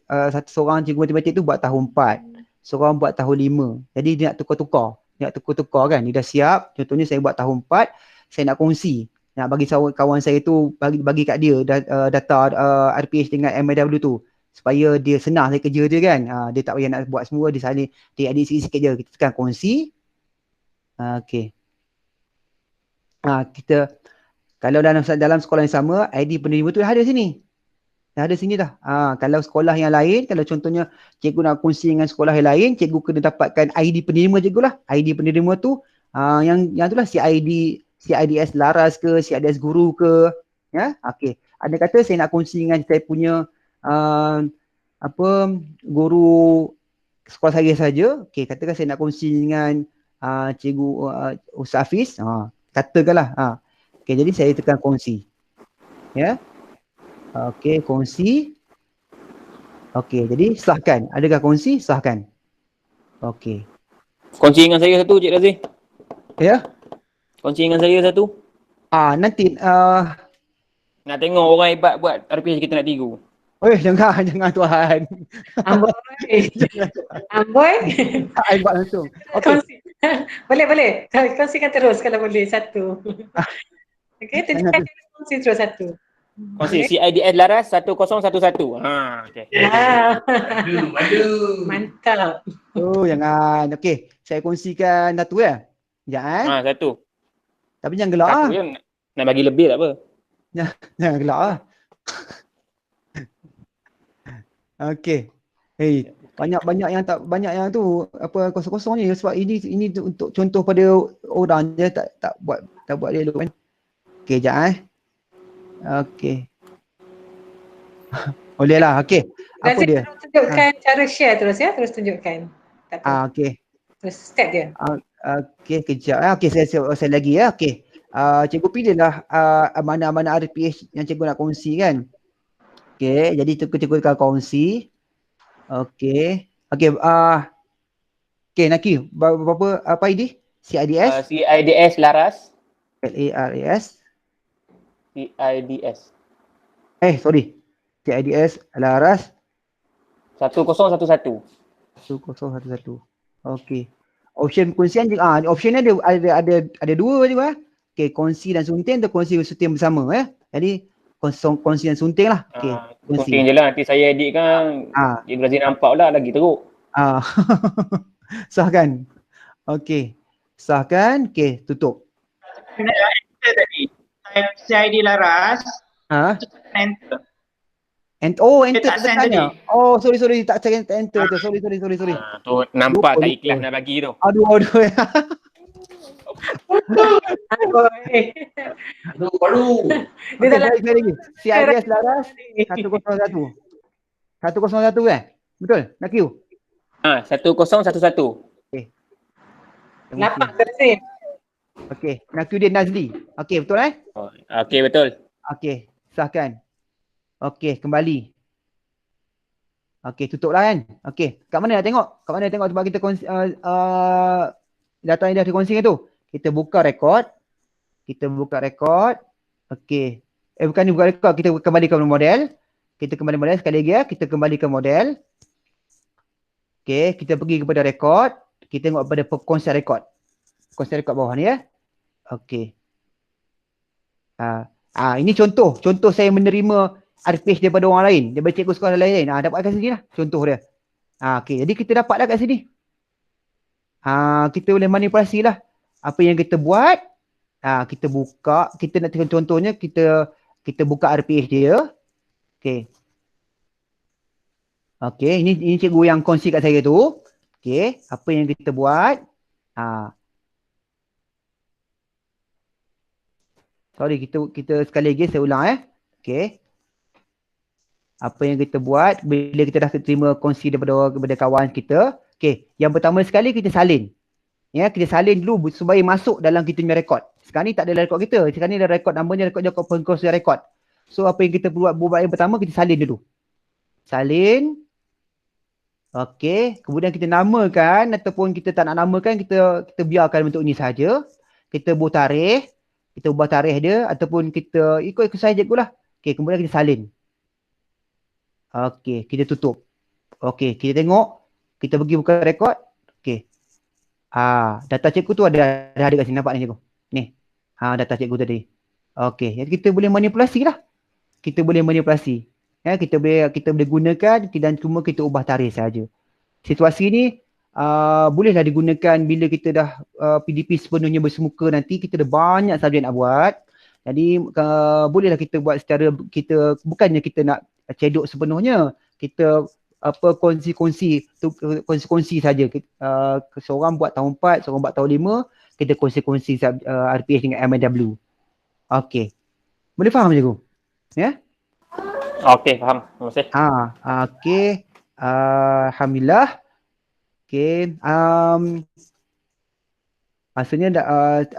seorang cikgu matematik tu buat tahun 4, seorang buat tahun 5. Jadi dia nak tukar-tukar kan. Dia dah siap, contohnya saya buat tahun 4, saya nak kongsi, nak bagi kawan saya tu, bagi kat dia data RPH dengan MIW tu, supaya dia senang saya kerja dia kan. Dia tak payah nak buat semua, dia saling dia edit sikit-sikit je. Kita tekan kongsi. Okey. Kita kalau dalam sekolah yang sama, ID penerima tu dah ada sini. Dah ada sini dah. Kalau sekolah yang lain, kalau contohnya cikgu nak kongsi dengan sekolah yang lain, cikgu kena dapatkan ID penerima cikgu lah. ID penerima tu yang tu lah, CIDS Laras ke, CIDS guru ke. Ya, okey. Anda kata saya nak kongsi dengan saya punya guru sekolah saya saja. Okey, katakan saya nak kongsi dengan cikgu Ustaz Hafiz. Katakanlah. Okey, jadi saya tekan kongsi. Ya. Okey, kongsi. Okey, jadi sahkan. Adakah kongsi? Sahkan. Okey. Kongsi dengan saya satu, Cik Razif. Ya. Kongsi dengan saya satu. Nanti nak tengok orang hebat buat RPH, kita nak tiru. Jangan Tuhan. Amboi. Tak buat langsung. Okey. Boleh. Kongsikan terus kalau boleh satu. Okey, tunjukkan kongsi terus satu. Kongsi CIDS Laras 1011. Okey. Mantap. Jangan. Okey, saya kongsikan satu ya. Sekejap Satu. Tapi jangan gelak Satu je, nak bagi lebih tak apa. Jangan gelak lah. Okey. Banyak yang tu kosong-kosong ni, sebab ini untuk contoh pada orang je, tak buat dia dulu kan. Okey, sekejap Okey. Boleh lah. Okey. Apa dia? Tunjukkan cara share terus ya. Terus tunjukkan. Okey. Terus step dia. Okey, kejap. Okey, saya lagi ya. Okey. Cikgu pilihlah mana-mana RPH yang cikgu nak kongsi kan. Okey, jadi cikgu akan kongsi. Okey. Okey, Naki, apa ID? CIDS? CIDS Laras. LARAS. CIDS. Sorry. CIDS Laras 1011. 1011. Okey. Option kongsian option ni ada dua juga. Okey, kongsi dan sunting atau kongsi sunting bersama Jadi kongsi dan sunting lah. Okey. Sunting je lah, nanti saya edit kan. Dia Brazil nampak lah lagi teruk. Sahkan. Okey. Sahkan. Okey, tutup. Enter tadi. Type CID Laras. Enter. Enter tak send tadi. Sorry, tak enter tu. Sorry. Tu nampak tak ikhlas nak bagi tu. Aduh. Baru. Dia dalam lagi. CIDS Laras 101. 101 kan? Betul? Nak queue? 1011. Okey. Lapak terus. Okey, nak queue dia Nazli. Okey, betul Okey, betul. Okey, sahkan. Okey, kembali. Okey, tutuplah kan. Okey, kat mana nak tengok? Kat mana nak tengok tempat kita kongsi, data yang dah dikongsikan tu? Kita buka rekod. Okey. Bukan ni buka rekod, kita kembali ke model. Kita kembali model sekali lagi ya. Kita kembali ke model. Okey, kita pergi kepada rekod. Kita tengok pada konsep rekod. Konsep rekod bawah ni ya. Okey. Ini contoh saya menerima RPH daripada orang lain, daripada cikgu sekolah lain. Dapat kat sini lah contoh dia. Okey, jadi kita dapatlah kat sini. Kita boleh manipulasi lah apa yang kita buat. Kita buka, kita nak tengok contohnya, kita buka RPH dia. Okey. Okey, ini cikgu yang kongsi kat saya tu. Okey, apa yang kita buat? Sorry, kita sekali lagi saya ulang Okey. Apa yang kita buat bila kita dah terima kongsi daripada kawan kita. Okey, yang pertama sekali kita salin. Ya, kita salin dulu supaya masuk dalam kita punya rekod. Sekarang ni tak ada rekod kita. Sekarang ni ada rekod namanya rekod pengkongsian rekod. So apa yang kita buat yang pertama, kita salin dulu. Salin. Okey, kemudian kita namakan ataupun kita tak nak namakan, kita biarkan bentuk ni saja. Kita ubah tarikh dia ataupun kita ikut saya cikgu lah. Okey, kemudian kita salin. Okey, kita tutup. Okey, kita tengok. Kita pergi buka rekod. Okey. Data cikgu tu ada kat sini, nampak ni cikgu. Ni. Data cikgu tadi. Okey, jadi kita boleh manipulasi lah. Kita boleh manipulasi. Ya, kita boleh gunakan dan cuma kita ubah tarikh saja. Situasi ni bolehlah digunakan bila kita dah PDP sepenuhnya bersemuka nanti, kita ada banyak subjek nak buat. Jadi bolehlah kita buat secara bukannya kita nak cedok sepenuhnya. Kita kongsi saja. Seorang buat tahun 4, seorang buat tahun 5, kita kongsi RPH dengan MIW. Okey. Boleh faham cikgu? Ya? Okey, faham. Terima kasih. Okey. Alhamdulillah. Okey. Maksudnya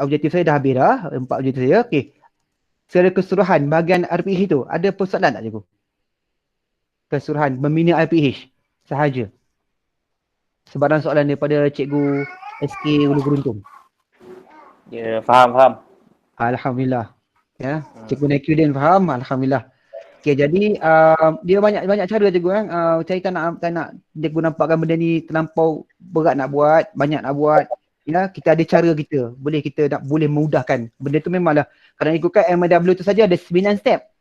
objektif saya dah habis dah. 4 objektif saya. Okey. Secara keseluruhan bahagian RPH itu ada persoalan tak cikgu? Keseluruhan membina RPH sahaja. Sebarang soalan daripada cikgu SK Ulu Geruntung. Ya, faham. Alhamdulillah. Ya, cikgu Nakudin faham. Alhamdulillah. Okey, jadi dia banyak cara cikgu kan. Saya tak nak cikgu nampakkan benda ni terlampau berat nak buat, banyak nak buat. Ya, kita ada cara kita. Boleh memudahkan. Benda tu memanglah kalau ikutkan MIW tu saja ada 9 step.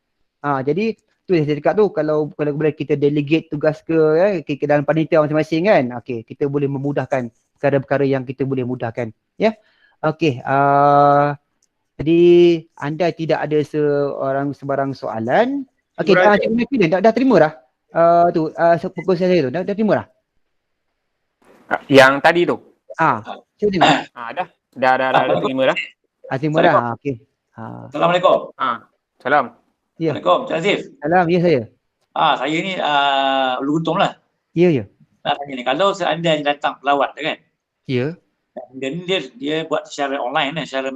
Jadi tu yang saya cakap tu, kalau boleh kita delegate tugas ke dalam panitia masing-masing kan. Okey, kita boleh memudahkan perkara-perkara yang kita boleh mudahkan. Ya. Okey, jadi anda tidak ada sebarang soalan. Okey, cikgu Nakudin dah terima dah. Perkongsian saya tu dah terima dah. Yang tadi tu. Cuba tengok. Dah terima dah. Terima dah. Okey. Assalamualaikum. Salam. Ya. Assalamualaikum, Cik Azif. Salam, ya saya. Saya ni Ulu Guntung lah. Ya. Nak tanya ni, kalau seandainya datang pelawat kan, Ya. dan dia buat secara online lah, secara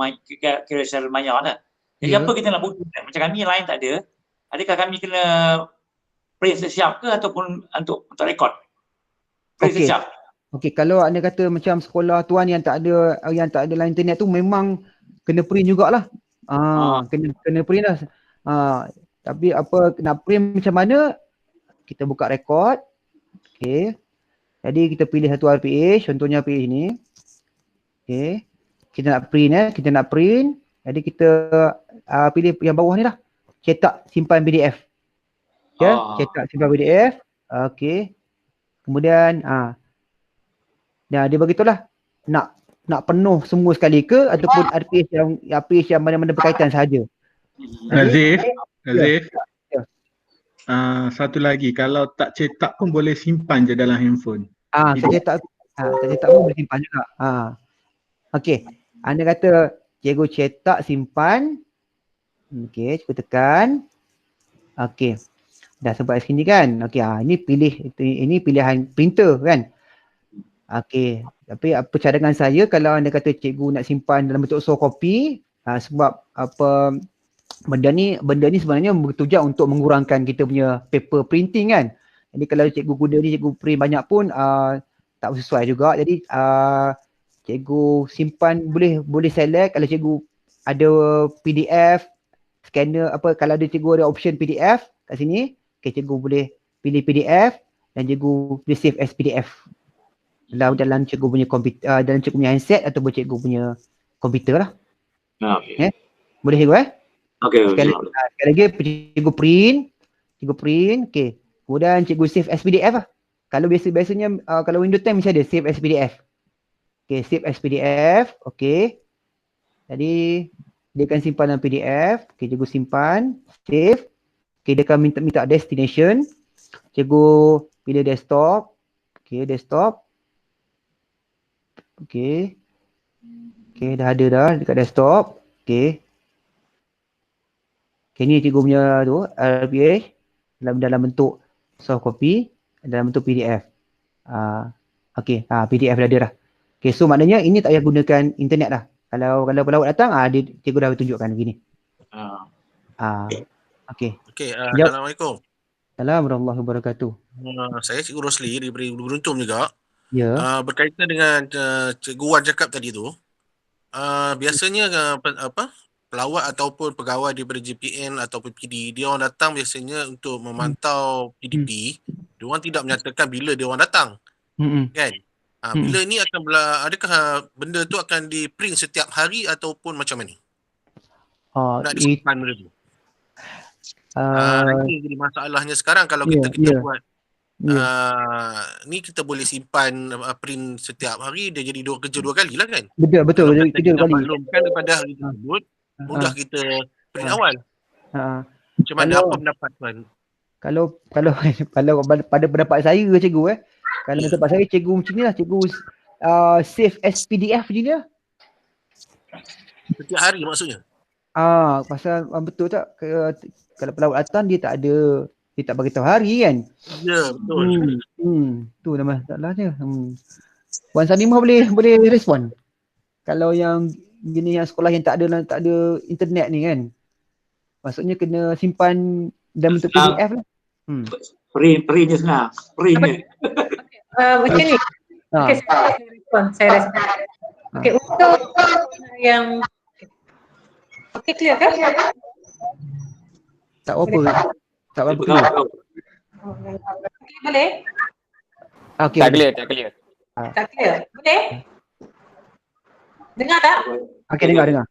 maya lah. Jadi apa kita nak buktikan? Macam kami lain tak ada. Adakah kami kena print siap ke ataupun untuk rekod? Print siap. Okey, kalau anda kata macam sekolah tuan yang tak ada line internet tu memang kena print jugalah. Kena print lah. Tapi apa nak print macam mana? Kita buka rekod. Okey. Jadi kita pilih satu RPH, contohnya RPH ni. Okey. Kita nak print. Jadi kita pilih yang bawah ni lah. Cetak simpan PDF. Okay? Cetak simpan PDF. Okey. Kemudian dia beritahulah nak penuh semua sekali ke ataupun RPH yang mana-mana berkaitan sahaja. Azif. Satu lagi, kalau tak cetak pun boleh simpan je dalam handphone. Tak cetak pun boleh simpan juga. Okey. Anda kata cikgu cetak simpan. Okey, cuba tekan. Okey. Dah sampai sini kan? Okey, ini pilihan printer kan? Okey. Tapi apa cadangan saya kalau anda kata cikgu nak simpan dalam bentuk soft copy, sebab benda ni sebenarnya bertujuan untuk mengurangkan kita punya paper printing kan. Jadi kalau cikgu guna ni, cikgu print banyak pun tak sesuai juga. Jadi cikgu simpan, boleh select kalau cikgu ada PDF scanner kalau ada cikgu ada option PDF kat sini, cikgu boleh pilih PDF dan cikgu boleh save as PDF dalam cikgu punya komputer, dalam cikgu punya handset ataupun cikgu punya komputer lah. Okey. Boleh cikgu Okey. sekali lagi cikgu print, okey. Kemudian cikgu save as PDF lah. Kalau biasanya kalau Windows 10 mesti ada save as PDF. Okey, save as PDF, okey. Jadi dia akan simpan dalam PDF. Okey, cikgu simpan, save. Okey, dia akan minta destination. Cikgu pilih desktop. Okey, desktop. Okey. Okey, dah ada dah dekat desktop. Okey. Okey, ni cikgu punya tu, RPA dalam bentuk soft copy, dalam bentuk PDF. Okey, PDF dah ada dah. Okey, so maknanya ini tak payah gunakan internet dah. Kalau pelawat datang, cikgu dah tunjukkan begini. Okey. Okey, Assalamualaikum. Assalamualaikum warahmatullahi wabarakatuh. Saya Cikgu Rosli daripada Beruntung juga. Ya. Berkaitan dengan Cikgu Wan cakap tadi tu, biasanya pelawat ataupun pegawai daripada JPN ataupun PD, dia orang datang biasanya untuk memantau PDP. Dia orang tidak menyatakan bila dia orang datang. Kan? Bila ni adakah benda tu akan di print setiap hari ataupun macam mana? Nak disimpan benda tu. Ini jadi masalahnya sekarang kalau kita buat ni kita boleh simpan print setiap hari, dia jadi kerja dua kali lah kan. Betul kerja dua kali. Maklumkan daripada hari tersebut mudah kita print awal. Macam mana, apa pendapat tuan? Kalau pada pendapat saya cikgu kalau pendapat saya cikgu macam ni lah, cikgu save as PDF je ni lah. Setiap hari maksudnya? Pasal betul tak, kalau pelawat datang dia tak bagi tahu hari kan. Ya, betul. Tu nama masalahnya. Wan Salimah boleh respon. Kalau yang gini, yang sekolah yang tak ada internet ni kan. Maksudnya kena simpan dalam bentuk PDF lah. Print je senang. Print je. Macam ni. Okey, saya respon. Okey, untuk yang okey, clear kan? Tak apa. Tak apa. Okey, boleh? Okey. Tak clear. Tak clear. Boleh? Dengar tak? Okey, dengar.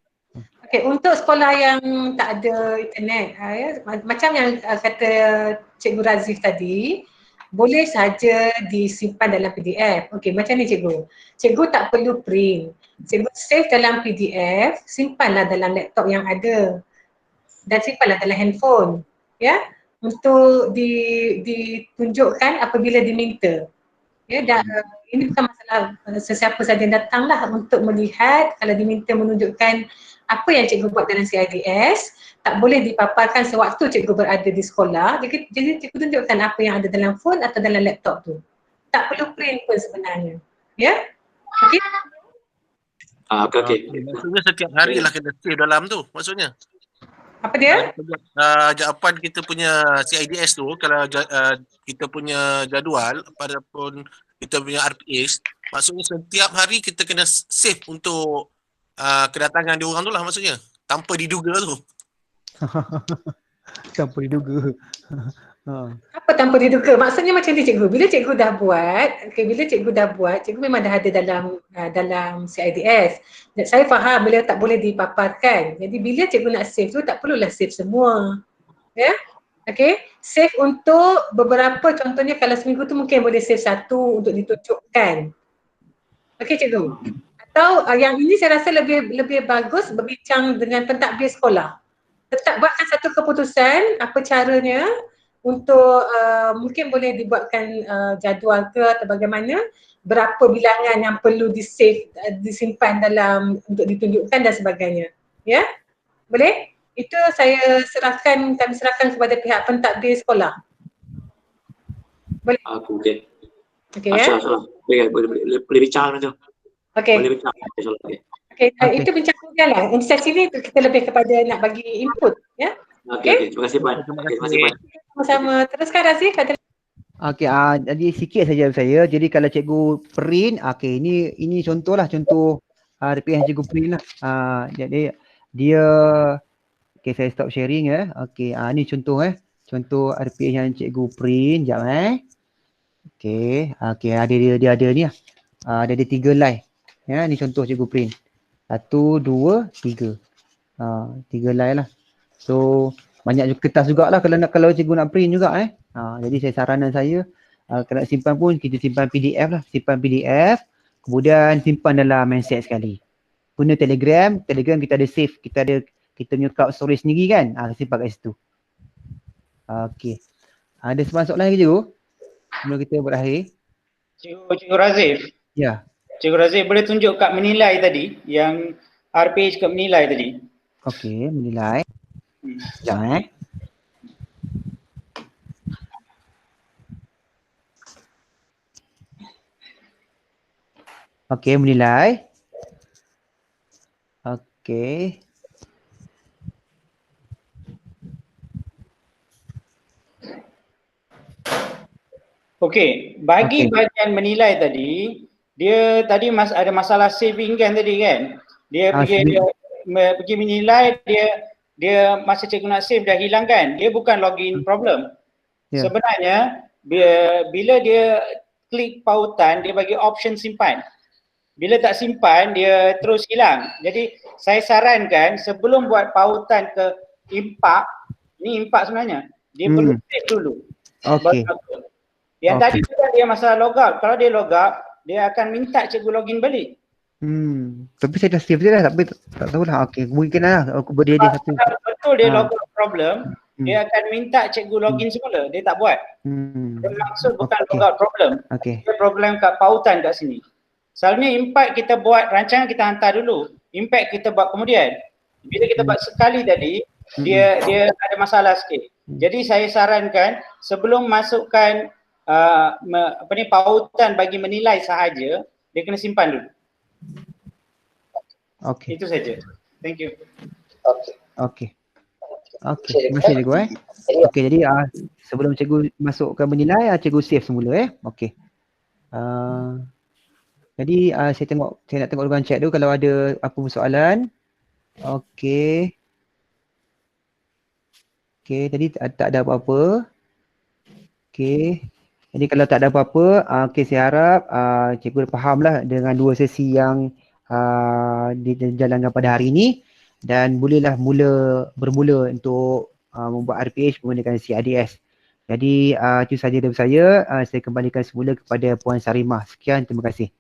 Okey, untuk sekolah yang tak ada internet, macam yang kata Cikgu Razif tadi, boleh saja disimpan dalam PDF. Okey, macam ni cikgu. Cikgu tak perlu print. Cikgu save dalam PDF, simpanlah dalam laptop yang ada. Dan simpanlah dalam handphone. Ya, untuk ditunjukkan apabila diminta. Ya, dan ini bukan masalah sesiapa saja yang datanglah untuk melihat. Kalau diminta menunjukkan apa yang cikgu buat dalam CIDS, tak boleh dipaparkan sewaktu cikgu berada di sekolah. Jadi cikgu tunjukkan apa yang ada dalam phone atau dalam laptop tu. Tak perlu print pun sebenarnya. Ya? Okey? Okey. Maksudnya setiap hari lah kena save dalam tu maksudnya. Apa dia? Jawapan kita punya CIDS tu, kalau kita punya jadual ataupun kita punya RPS, maksudnya setiap hari kita kena save untuk kedatangan dia orang tu lah maksudnya. Tanpa diduga tu. Tanpa diduga. Apa tanpa diduga? Maksudnya macam ni cikgu. Bila cikgu dah buat, cikgu memang dah ada dalam CIDS. Dan saya faham bila tak boleh dipaparkan. Jadi bila cikgu nak save tu, tak perlulah save semua. Ya? Okey? Save untuk beberapa, contohnya kalau seminggu tu mungkin boleh save satu untuk ditunjukkan. Okey cikgu? Atau yang ini saya rasa lebih bagus berbincang dengan pentadbir sekolah. Tetap buatkan satu keputusan apa caranya untuk mungkin boleh dibuatkan jadual ke atau bagaimana, berapa bilangan yang perlu di-save, disimpan dalam untuk ditunjukkan dan sebagainya. Ya? Boleh? Itu kami serahkan kepada pihak pentadbir sekolah. Boleh? Okey. Okey ya? Boleh bincang tu. Okey. Boleh bincang. Itu bincang kemudian lah. Untuk sesi ni kita lebih kepada nak bagi input. Ya. Okey. Terima kasih Puan. Terima kasih Puan. Sama-sama. Teruskan Razif. Okey, jadi sikit saja saya. Jadi kalau cikgu print, ini contohlah, contoh RPS yang cikgu print lah. Jadi dia, saya stop sharing ya. Okey, ni contoh contoh RPS yang cikgu print. Sekejap Okey, dia ada ni lah. Dia ada 3 line. Ya, ni contoh cikgu print. 1, 2, 3. 3 line lah. So banyak kertas jugalah kalau cikgu nak print juga jadi saranan saya kalau nak simpan pun kita simpan PDF lah, simpan PDF kemudian simpan dalam handset sekali. Guna Telegram kita ada save, kita punya cloud storage sendiri kan, simpan kat situ. Okey. Ada soalan lagi cikgu? Sebelum kita berakhir. Cikgu Razif. Ya. Cikgu Razif boleh tunjuk kat menilai tadi, yang RPH kat menilai tadi. Okey, menilai. Sekejap Okey, menilai. Okey. Okey, bagi bahagian menilai tadi, dia tadi ada masalah saving kan tadi kan? Dia pergi menilai, dia masa cikgu nak save dah hilang kan? Dia bukan login problem. Sebenarnya bila dia klik pautan, dia bagi option simpan. Bila tak simpan, dia terus hilang. Jadi saya sarankan sebelum buat pautan ke impak, ni impak sebenarnya, dia perlu save dulu. Okey. Yang tadi juga dia masalah logout. Kalau dia logout, dia akan minta cikgu login balik. Tapi saya dah save je dah, tapi tak tahulah. Okey, mungkin lah aku berdiri satu. Betul dia logout problem, dia akan minta cikgu login semula. Dia tak buat. Dia maksud bukan logout problem. Dia problem kat pautan kat sini. Selalunya impact kita buat rancangan, kita hantar dulu. Impact kita buat kemudian. Bila kita buat sekali tadi, dia ada masalah sikit. Jadi saya sarankan sebelum masukkan pautan bagi menilai sahaja, dia kena simpan dulu. Okey. Itu saja. Thank you. Okey. Terima kasih cikgu Okey, jadi sebelum cikgu masuk ke menilai, cikgu save semula Okey. Jadi saya nak tengok ruang chat dulu kalau ada apa soalan. Okey. Okey, tadi tak ada apa-apa. Okey. Jadi kalau tak ada apa-apa, saya harap cikgu faham lah dengan 2 sesi yang dijalankan pada hari ini dan bolehlah bermula untuk membuat RPH menggunakan CRDS. Jadi itu sahaja dari saya kembalikan semula kepada Puan Sarimah. Sekian, terima kasih.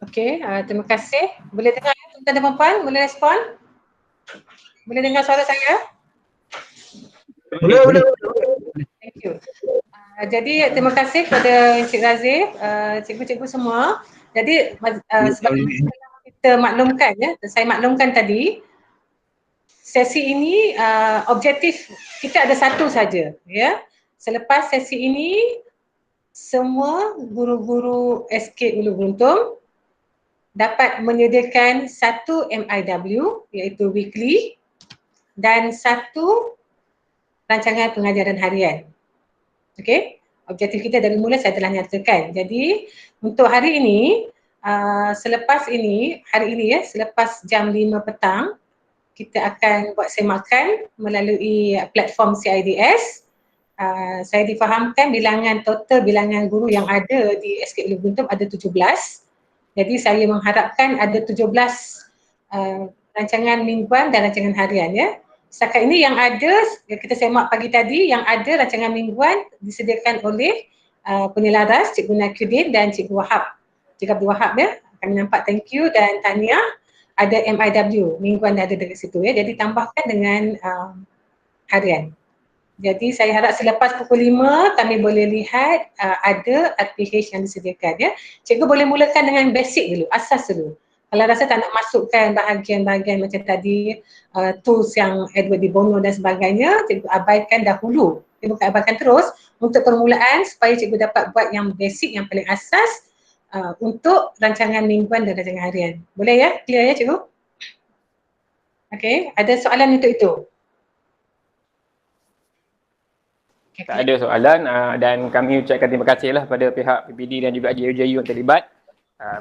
Okey, terima kasih. Boleh dengar tuan-tuan dan puan-puan? Boleh respon? Boleh dengar suara saya? Boleh. Thank you. Jadi terima kasih kepada Encik Razif, cikgu-cikgu semua. Jadi sebagaimana kita maklumkan saya maklumkan tadi, sesi ini objektif kita ada satu saja Selepas sesi ini semua guru-guru SK Ulu Guntung dapat menyediakan satu MIW iaitu weekly dan satu rancangan pengajaran harian. Okey, objektif kita dari mula saya telah nyatakan. Jadi untuk hari ini, selepas jam 5 petang, kita akan buat semakan melalui platform CIDS. Saya difahamkan total bilangan guru yang ada di SK Ulu Guntung ada 17. Jadi saya mengharapkan ada 17 rancangan mingguan dan rancangan harian Setakat ini yang ada, kita semak pagi tadi, yang ada rancangan mingguan disediakan oleh penyelaras Cikgu Nakyudin dan Cikgu Wahab. Cikgu Abdul Wahab kami nampak thank you dan tahniah. Ada MIW, mingguan ada dari situ Jadi tambahkan dengan harian. Jadi saya harap selepas pukul 5 kami boleh lihat ada RPH yang disediakan Cikgu boleh mulakan dengan basic dulu, asas dulu. Kalau rasa tak nak masukkan bahagian-bahagian macam tadi, tools yang Edward Di Bono dan sebagainya, cikgu abaikan dahulu. Cikgu bukan abaikan terus untuk permulaan supaya cikgu dapat buat yang basic, yang paling asas untuk rancangan mingguan dan rancangan harian. Boleh ya? Clear ya cikgu? Okey, ada soalan untuk itu? Okay, Tak ada soalan dan kami ucapkan terima kasihlah pada pihak PPD dan juga JU yang terlibat.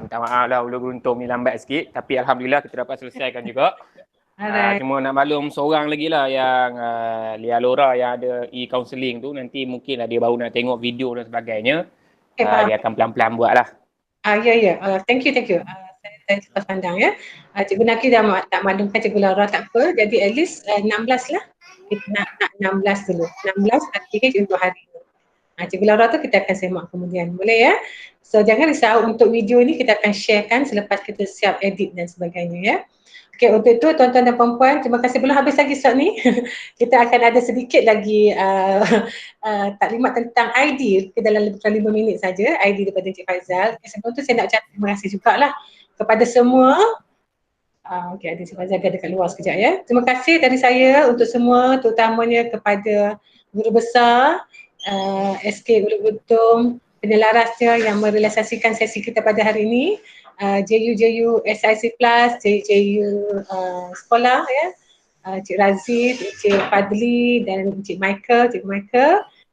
Minta maaf lah Ulu Geruntung ni lambat sikit tapi alhamdulillah kita dapat selesaikan juga. Cuma nak maklum seorang lagi lah yang Lia Laura yang ada e-counselling tu, nanti mungkin lah dia baru nak tengok video dan sebagainya. Dia akan pelan-pelan buat lah. Ya. Thank you. Saya cepat pandang ya. Cikgu Naki dah tak maklumkan Cikgu Laura, tak apa. Jadi at least 16 lah. Kita nak 16 dulu. 16 RTH untuk hari ini. Cikgu Laura tu kita akan semak kemudian. Boleh ya? So jangan risau, untuk video ni kita akan sharekan selepas kita siap edit dan sebagainya ya. Okey, untuk itu tuan-tuan dan puan-puan, terima kasih. Belum habis lagi slot ni. Kita akan ada sedikit lagi taklimat tentang ID dalam lebih kurang 5 minit saja, ID daripada Encik Faizal. Sebelum tu saya nak ucap terima kasih jugalah kepada semua. Okey, ada Encik Faizal ada kat luar sekejap ya. Terima kasih dari saya untuk semua, terutamanya kepada guru besar SK Ulu Geruntung, penyelarasnya yang merealisasikan sesi kita pada hari ini. JU SIC Plus, JU sekolah ya, Cik Razif, Cik Fadli dan Cik Michael,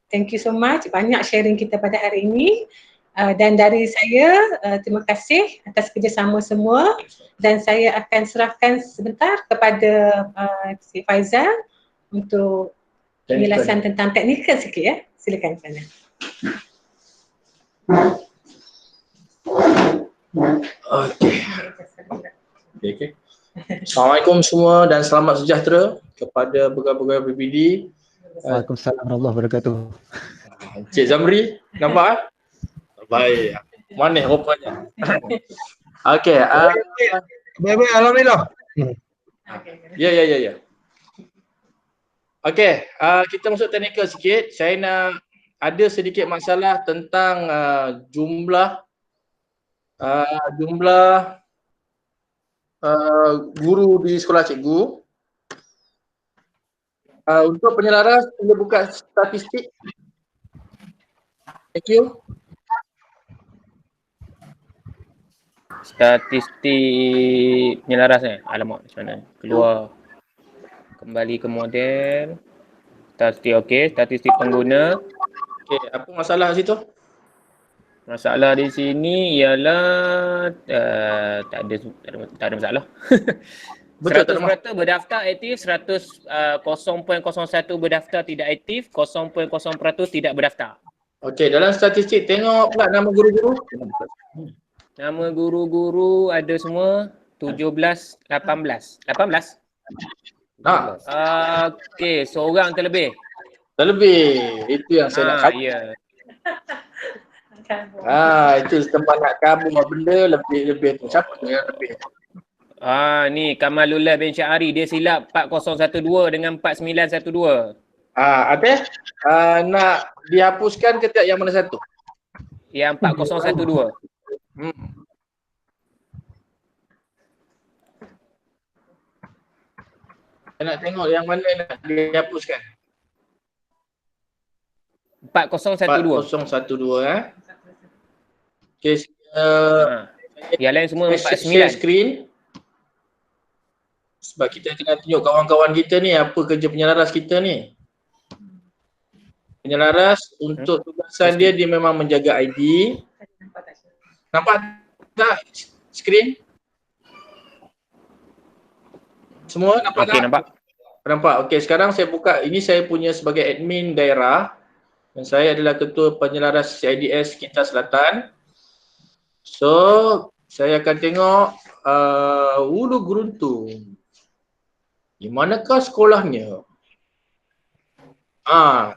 thank you so much, banyak sharing kita pada hari ini. Dan dari saya, terima kasih atas kerjasama semua dan saya akan serahkan sebentar kepada Cik Faizal untuk penjelasan tentang teknikal sikit ya. Silakan Faizal. Okay. Assalamualaikum semua dan selamat sejahtera kepada pegawai-pegawai PPD. Waalaikumsalam warahmatullahi wabarakatuh. Cik Zamri, nampak? Baik. Manis rupanya. Okey. Baik, alhamdulillah. Ya. Okey, kita masuk teknikal sikit. Saya nak ada sedikit masalah tentang jumlah guru di sekolah cikgu. Untuk penyelaras, kita buka statistik. Thank you. Statistik penyelaras alamak macam mana? Keluar. Kembali ke model. Statistik okey, statistik pengguna. Okey, apa masalah kat situ? Masalah di sini ialah tak ada masalah. Betul, 100% berdaftar aktif, 0.01 berdaftar tidak aktif, 0.0% tidak berdaftar. Okey, dalam statistik tengok pula nama guru-guru. Nama guru-guru ada semua 17, 18. 18? Okey, seorang terlebih. Terlebih. Itu yang saya nak kata. Ya. Itu tempat nak kabur benda lebih tu. Siapa tu yang lebih? Ni Kamalullah bin Syahari, dia silap 4012 dengan 4912. Habis nak dihapuskan ke tak yang mana satu? Yang 4012. Saya nak tengok yang mana nak dihapuskan. 4012. 4012 Okey, yang lain semua 49. Share screen. Sebab kita tengah tunjuk kawan-kawan kita ni apa kerja penyelaras kita ni. Penyelaras untuk tugasan dia memang menjaga ID. Nampak tak screen? Semua nampak tak? Nampak. Okey, sekarang saya buka. Ini saya punya sebagai admin daerah. Dan saya adalah ketua penyelaras CIDS Kinta Selatan. So, saya akan tengok Ulu Geruntung. Di manakah sekolahnya?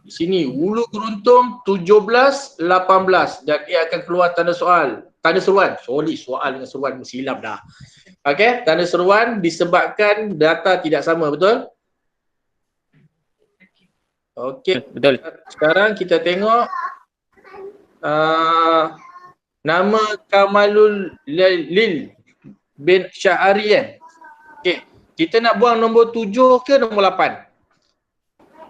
Di sini Ulu Geruntung 17, 18 dan dia akan keluar tanda soal. Tanda seruan. Soal dengan seruan silap dah. Okey, tanda seruan disebabkan data tidak sama, betul? Okey. Betul. Sekarang kita tengok nama Kamalul Lil bin Syahari kan. Okey, kita nak buang nombor 7 ke nombor 8?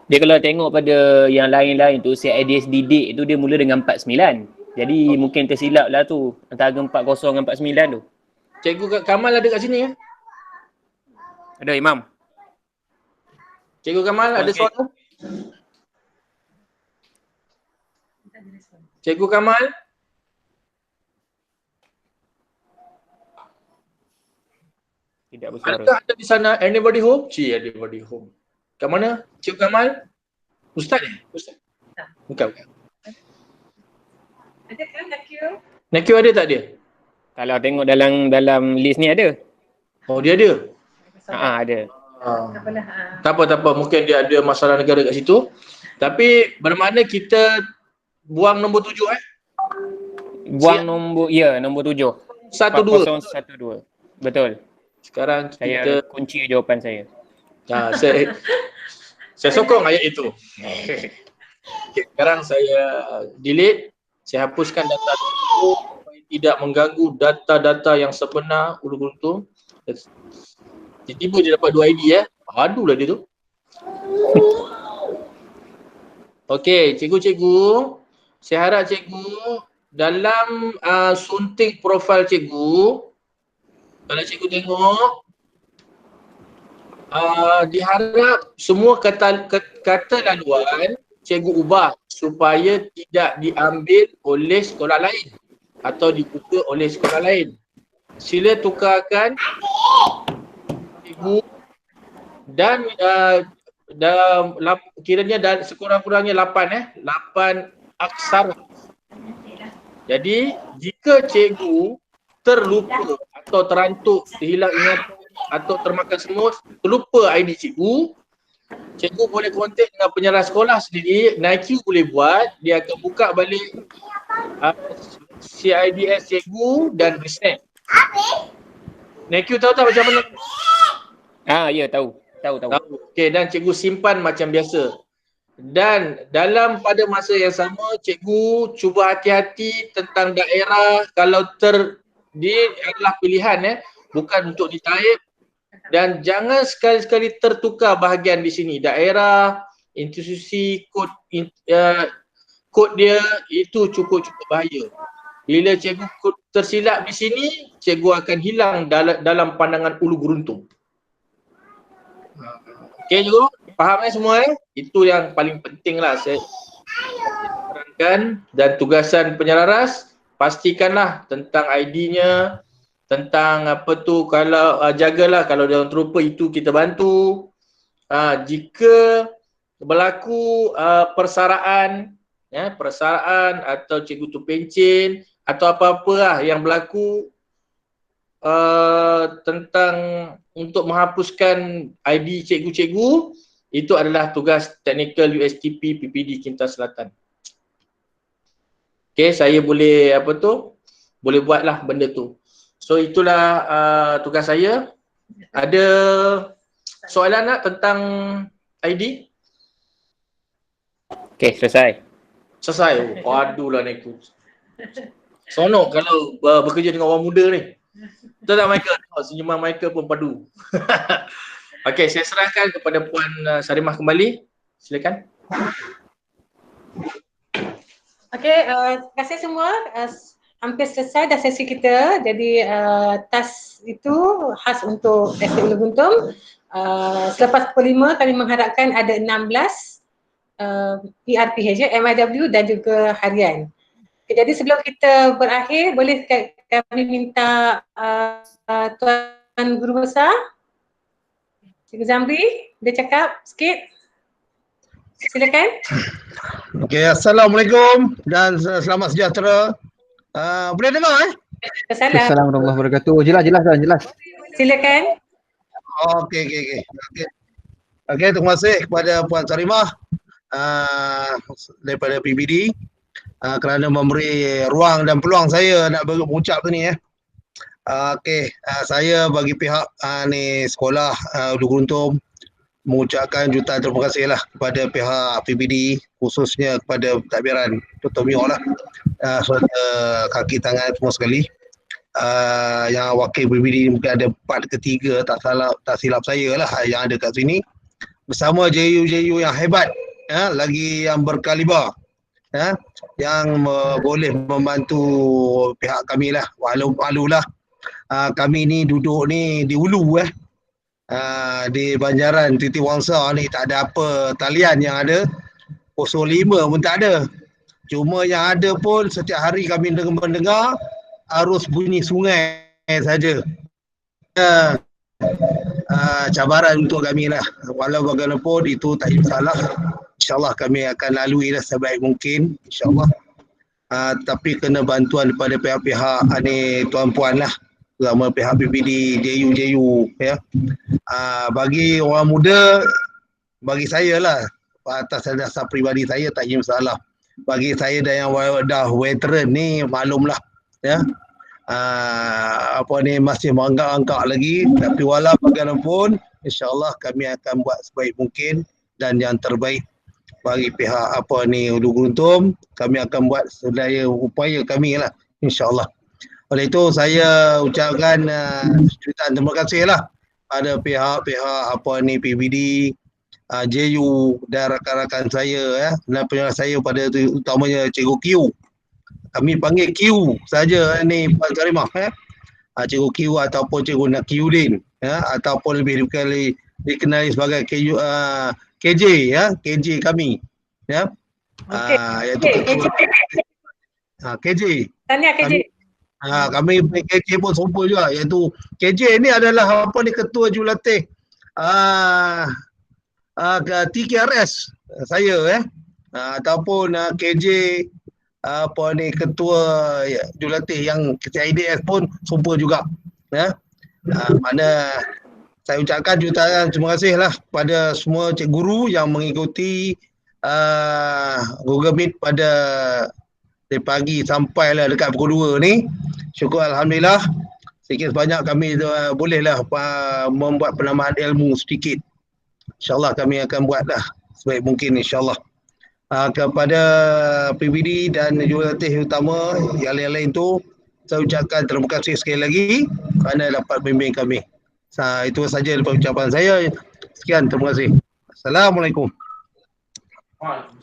Dia kalau tengok pada yang lain-lain tu, CIDS didik tu dia mula dengan 49. Jadi mungkin tersilap lah tu antara 40 dengan 49 tu. Cikgu Kamal ada kat sini ya? Ada Imam. Cikgu Kamal ada Okey. soalan? Cikgu Kamal? Tidak bersuara. Adakah ada di sana anybody home? Anybody home. Kat mana? Cikgu Kamal? Ustaz ni? Ustaz? Bukan. Ada kan Nakyu? Nakyu ada tak dia? Kalau tengok dalam list ni ada. Oh dia ada? Ada. Tak apalah. Tak apa. Mungkin dia ada masalah negara kat situ. Tapi bermakna kita buang nombor 7 Buang nombor, nombor 7. 12. 4012. Betul. Sekarang Saya kita kunci jawapan saya. saya sokong ayat itu. Okay, sekarang saya delete, saya hapuskan data itu supaya tidak mengganggu data-data yang sebenar Ulu Guntung. Tiba-tiba dia dapat 2 ID Aduh lah dia tu. Okey, cikgu-cikgu, saya harap cikgu dalam sunting profil cikgu, kalau cikgu tengok, diharap semua kata laluan cikgu ubah supaya tidak diambil oleh sekolah lain atau dibuka oleh sekolah lain. Sila tukarkan cikgu dan kiranya sekurang-kurangnya 8 aksara. Jadi jika cikgu terlupa atau terantuk, terhilang ingatan atau termakan semut, terlupa ID cikgu, cikgu boleh kontak dengan penyarah sekolah sendiri. Nakyu boleh buat, dia akan buka balik CIDS cikgu dan reset. Nakyu tahu tak macam mana? Ya tahu. Okey, dan cikgu simpan macam biasa. Dan pada masa yang sama, cikgu cuba hati-hati tentang daerah. Kalau dia adalah pilihan bukan untuk ditaip, dan jangan sekali-sekali tertukar bahagian di sini. Daerah, institusi, kod dia itu cukup bahaya. Bila cikgu tersilap di sini, cikgu akan hilang dalam pandangan Ulu Guruntung. Okey cikgu, faham semua Itu yang paling penting lah saya terangkan. Dan tugasan penyelaras, pastikanlah tentang ID-nya, tentang kalau jagalah kalau dia orang terlupa, itu kita bantu. Jika berlaku persaraan atau cikgu tu pencen atau apa-apa lah yang berlaku tentang untuk menghapuskan ID cikgu-cikgu, itu adalah tugas teknikal USTP PPD Kintas Selatan. Okey, saya boleh boleh buatlah benda tu. So itulah tugas saya. Ada soalan tak tentang ID? Okey, selesai. Waduh lah Nakyu. Sonok kalau bekerja dengan orang muda ni. Betul tak Michael? Senyuman Michael pun padu. Okey, saya serahkan kepada Puan Sarimah kembali. Silakan. Okey, terima kasih semua. Hampir selesai dah sesi kita. Jadi task itu khas untuk SK Ulu Guntung. Selepas pukul 5 kami mengharapkan ada 16 PRPH, MIW dan juga harian. Okay, jadi sebelum kita berakhir, boleh kami minta Tuan Guru Besar Cikgu Zamri, dia cakap sikit. Silakan. Okey, Assalamualaikum dan selamat sejahtera. Boleh dengar Assalamualaikum warahmatullahi wabarakatuh. Jelas. Silakan. Okey. Okey, terima kasih kepada Puan Sarimah daripada PBD kerana memberi ruang dan peluang saya nak berucap ni Okey, saya bagi pihak sekolah Ulu Guntung mengucapkan jutaan terima kasih lah kepada pihak PBD, khususnya kepada pentadbiran Dr. Mio lah, serta kaki tangan semua sekali. Yang wakil PBD mungkin ada 4 ke 3 tak silap saya lah yang ada kat sini, bersama JU yang hebat, lagi yang berkaliber. yang boleh membantu pihak kami lah. Walau-walau lah kami ni duduk ni di Ulu di Banjaran Titiwangsa ni tak ada apa talian yang ada. 05 pun tak ada. Cuma yang ada pun setiap hari kami mendengar arus bunyi sungai saja. Cabaran untuk kami lah. Walau bagaimanapun itu tak ada masalah. InsyaAllah kami akan lalui lah sebaik mungkin. InsyaAllah. Tapi kena bantuan daripada pihak-pihak ni tuan-puan lah. Terutama pihak PPD, JU ya. Bagi orang muda, bagi saya lah, atas dasar peribadi saya tak ada masalah. Bagi saya dan yang dah veteran ni maklumlah ya. Masih mengangkat-angkat lagi, tapi walau bagaimanapun insya-Allah kami akan buat sebaik mungkin dan yang terbaik bagi pihak Ulu Guruntum. Kami akan buat sedaya upaya kami lah insya-Allah. Oleh itu saya ucapkan jutaan terima kasih lah pada pihak-pihak PBD, JU dan rakan-rakan saya dan penyalah saya pada utamanya Cikgu Q. Kami panggil Q saja ni Puan Karimah Cikgu Q ataupun Cikgu Nakiuddin ataupun lebih dikenali sebagai KJ KJ kami iaitu KJ. Tahniah KJ. Kami KJ pun serupa juga, iaitu KJ ni adalah ketua jurulatih TKRS saya ataupun KJ ketua jurulatih yang CIDS pun serupa juga mana saya ucapkan jutaan terima kasih lah kepada semua cikgu guru yang mengikuti Google Meet pada dari pagi sampai lah dekat pukul 2 ni. Syukur Alhamdulillah sedikit sebanyak kami bolehlah membuat penambahan ilmu sedikit. InsyaAllah kami akan buatlah sebaik mungkin insyaAllah. Kepada PBD dan jurulatih utama yang lain-lain tu saya ucapkan terima kasih sekali lagi kerana dapat bimbing kami. Itu saja daripada ucapan saya. Sekian, terima kasih. Assalamualaikum.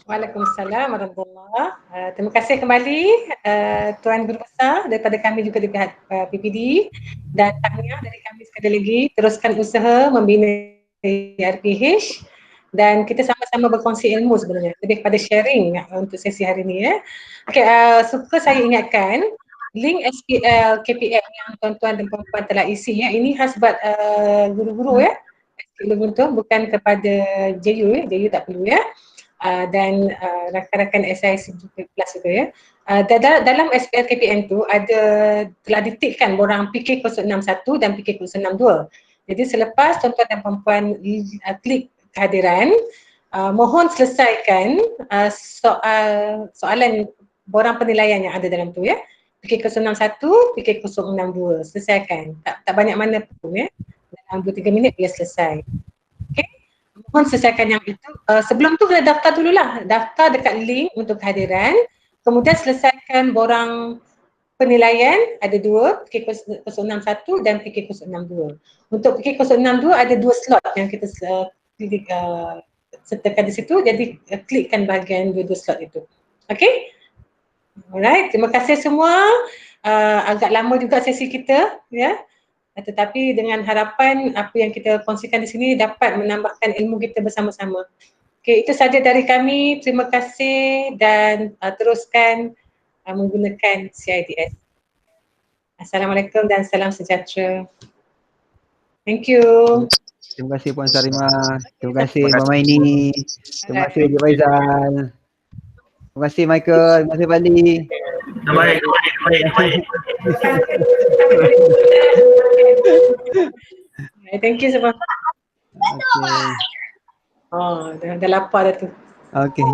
Waalaikumsalam warahmatullahi. Terima kasih kembali Tuan Guru Besar daripada kami juga di pihak PPD, dan tahniah dari kami sekali lagi. Teruskan usaha membina RPH dan kita sama-sama berkongsi ilmu sebenarnya, lebih kepada sharing untuk sesi hari ini suka saya ingatkan link SPL KPM yang tuan-tuan dan puan-puan telah isi ini khas buat guru-guru SPL bukan kepada JU JU tak perlu dan rakan-rakan SIC plus juga dalam SPL KPM tu telah ditikkan borang PK061 dan PK062. Jadi selepas tuan-tuan dan puan-puan klik kehadiran, mohon selesaikan soalan borang penilaian yang ada dalam tu PK061, PK062 selesaikan. Tak banyak mana pun dalam 2-3 minit dia selesai. Okey. Mohon selesaikan yang itu. Sebelum tu kena daftar dululah. Daftar dekat link untuk kehadiran. Kemudian selesaikan borang penilaian, ada 2, PK061 dan PK062. Untuk PK062 ada 2 slot yang kita sertakan di situ, jadi klikkan bahagian 2 slot itu. Okey? Alright, terima kasih semua. Agak lama juga sesi kita tetapi dengan harapan apa yang kita kongsikan di sini dapat menambahkan ilmu kita bersama-sama. Okey, itu saja dari kami. Terima kasih dan teruskan menggunakan CIDS. Assalamualaikum dan salam sejahtera. Thank you. Terima kasih Puan Sarimah. Terima kasih Mama Ini. Terima kasih Encik Faizal. Terima kasih Michael. Terima kasih Fadli. Baik. Thank you semua. Okay. Dah lapar dah tu. Okay.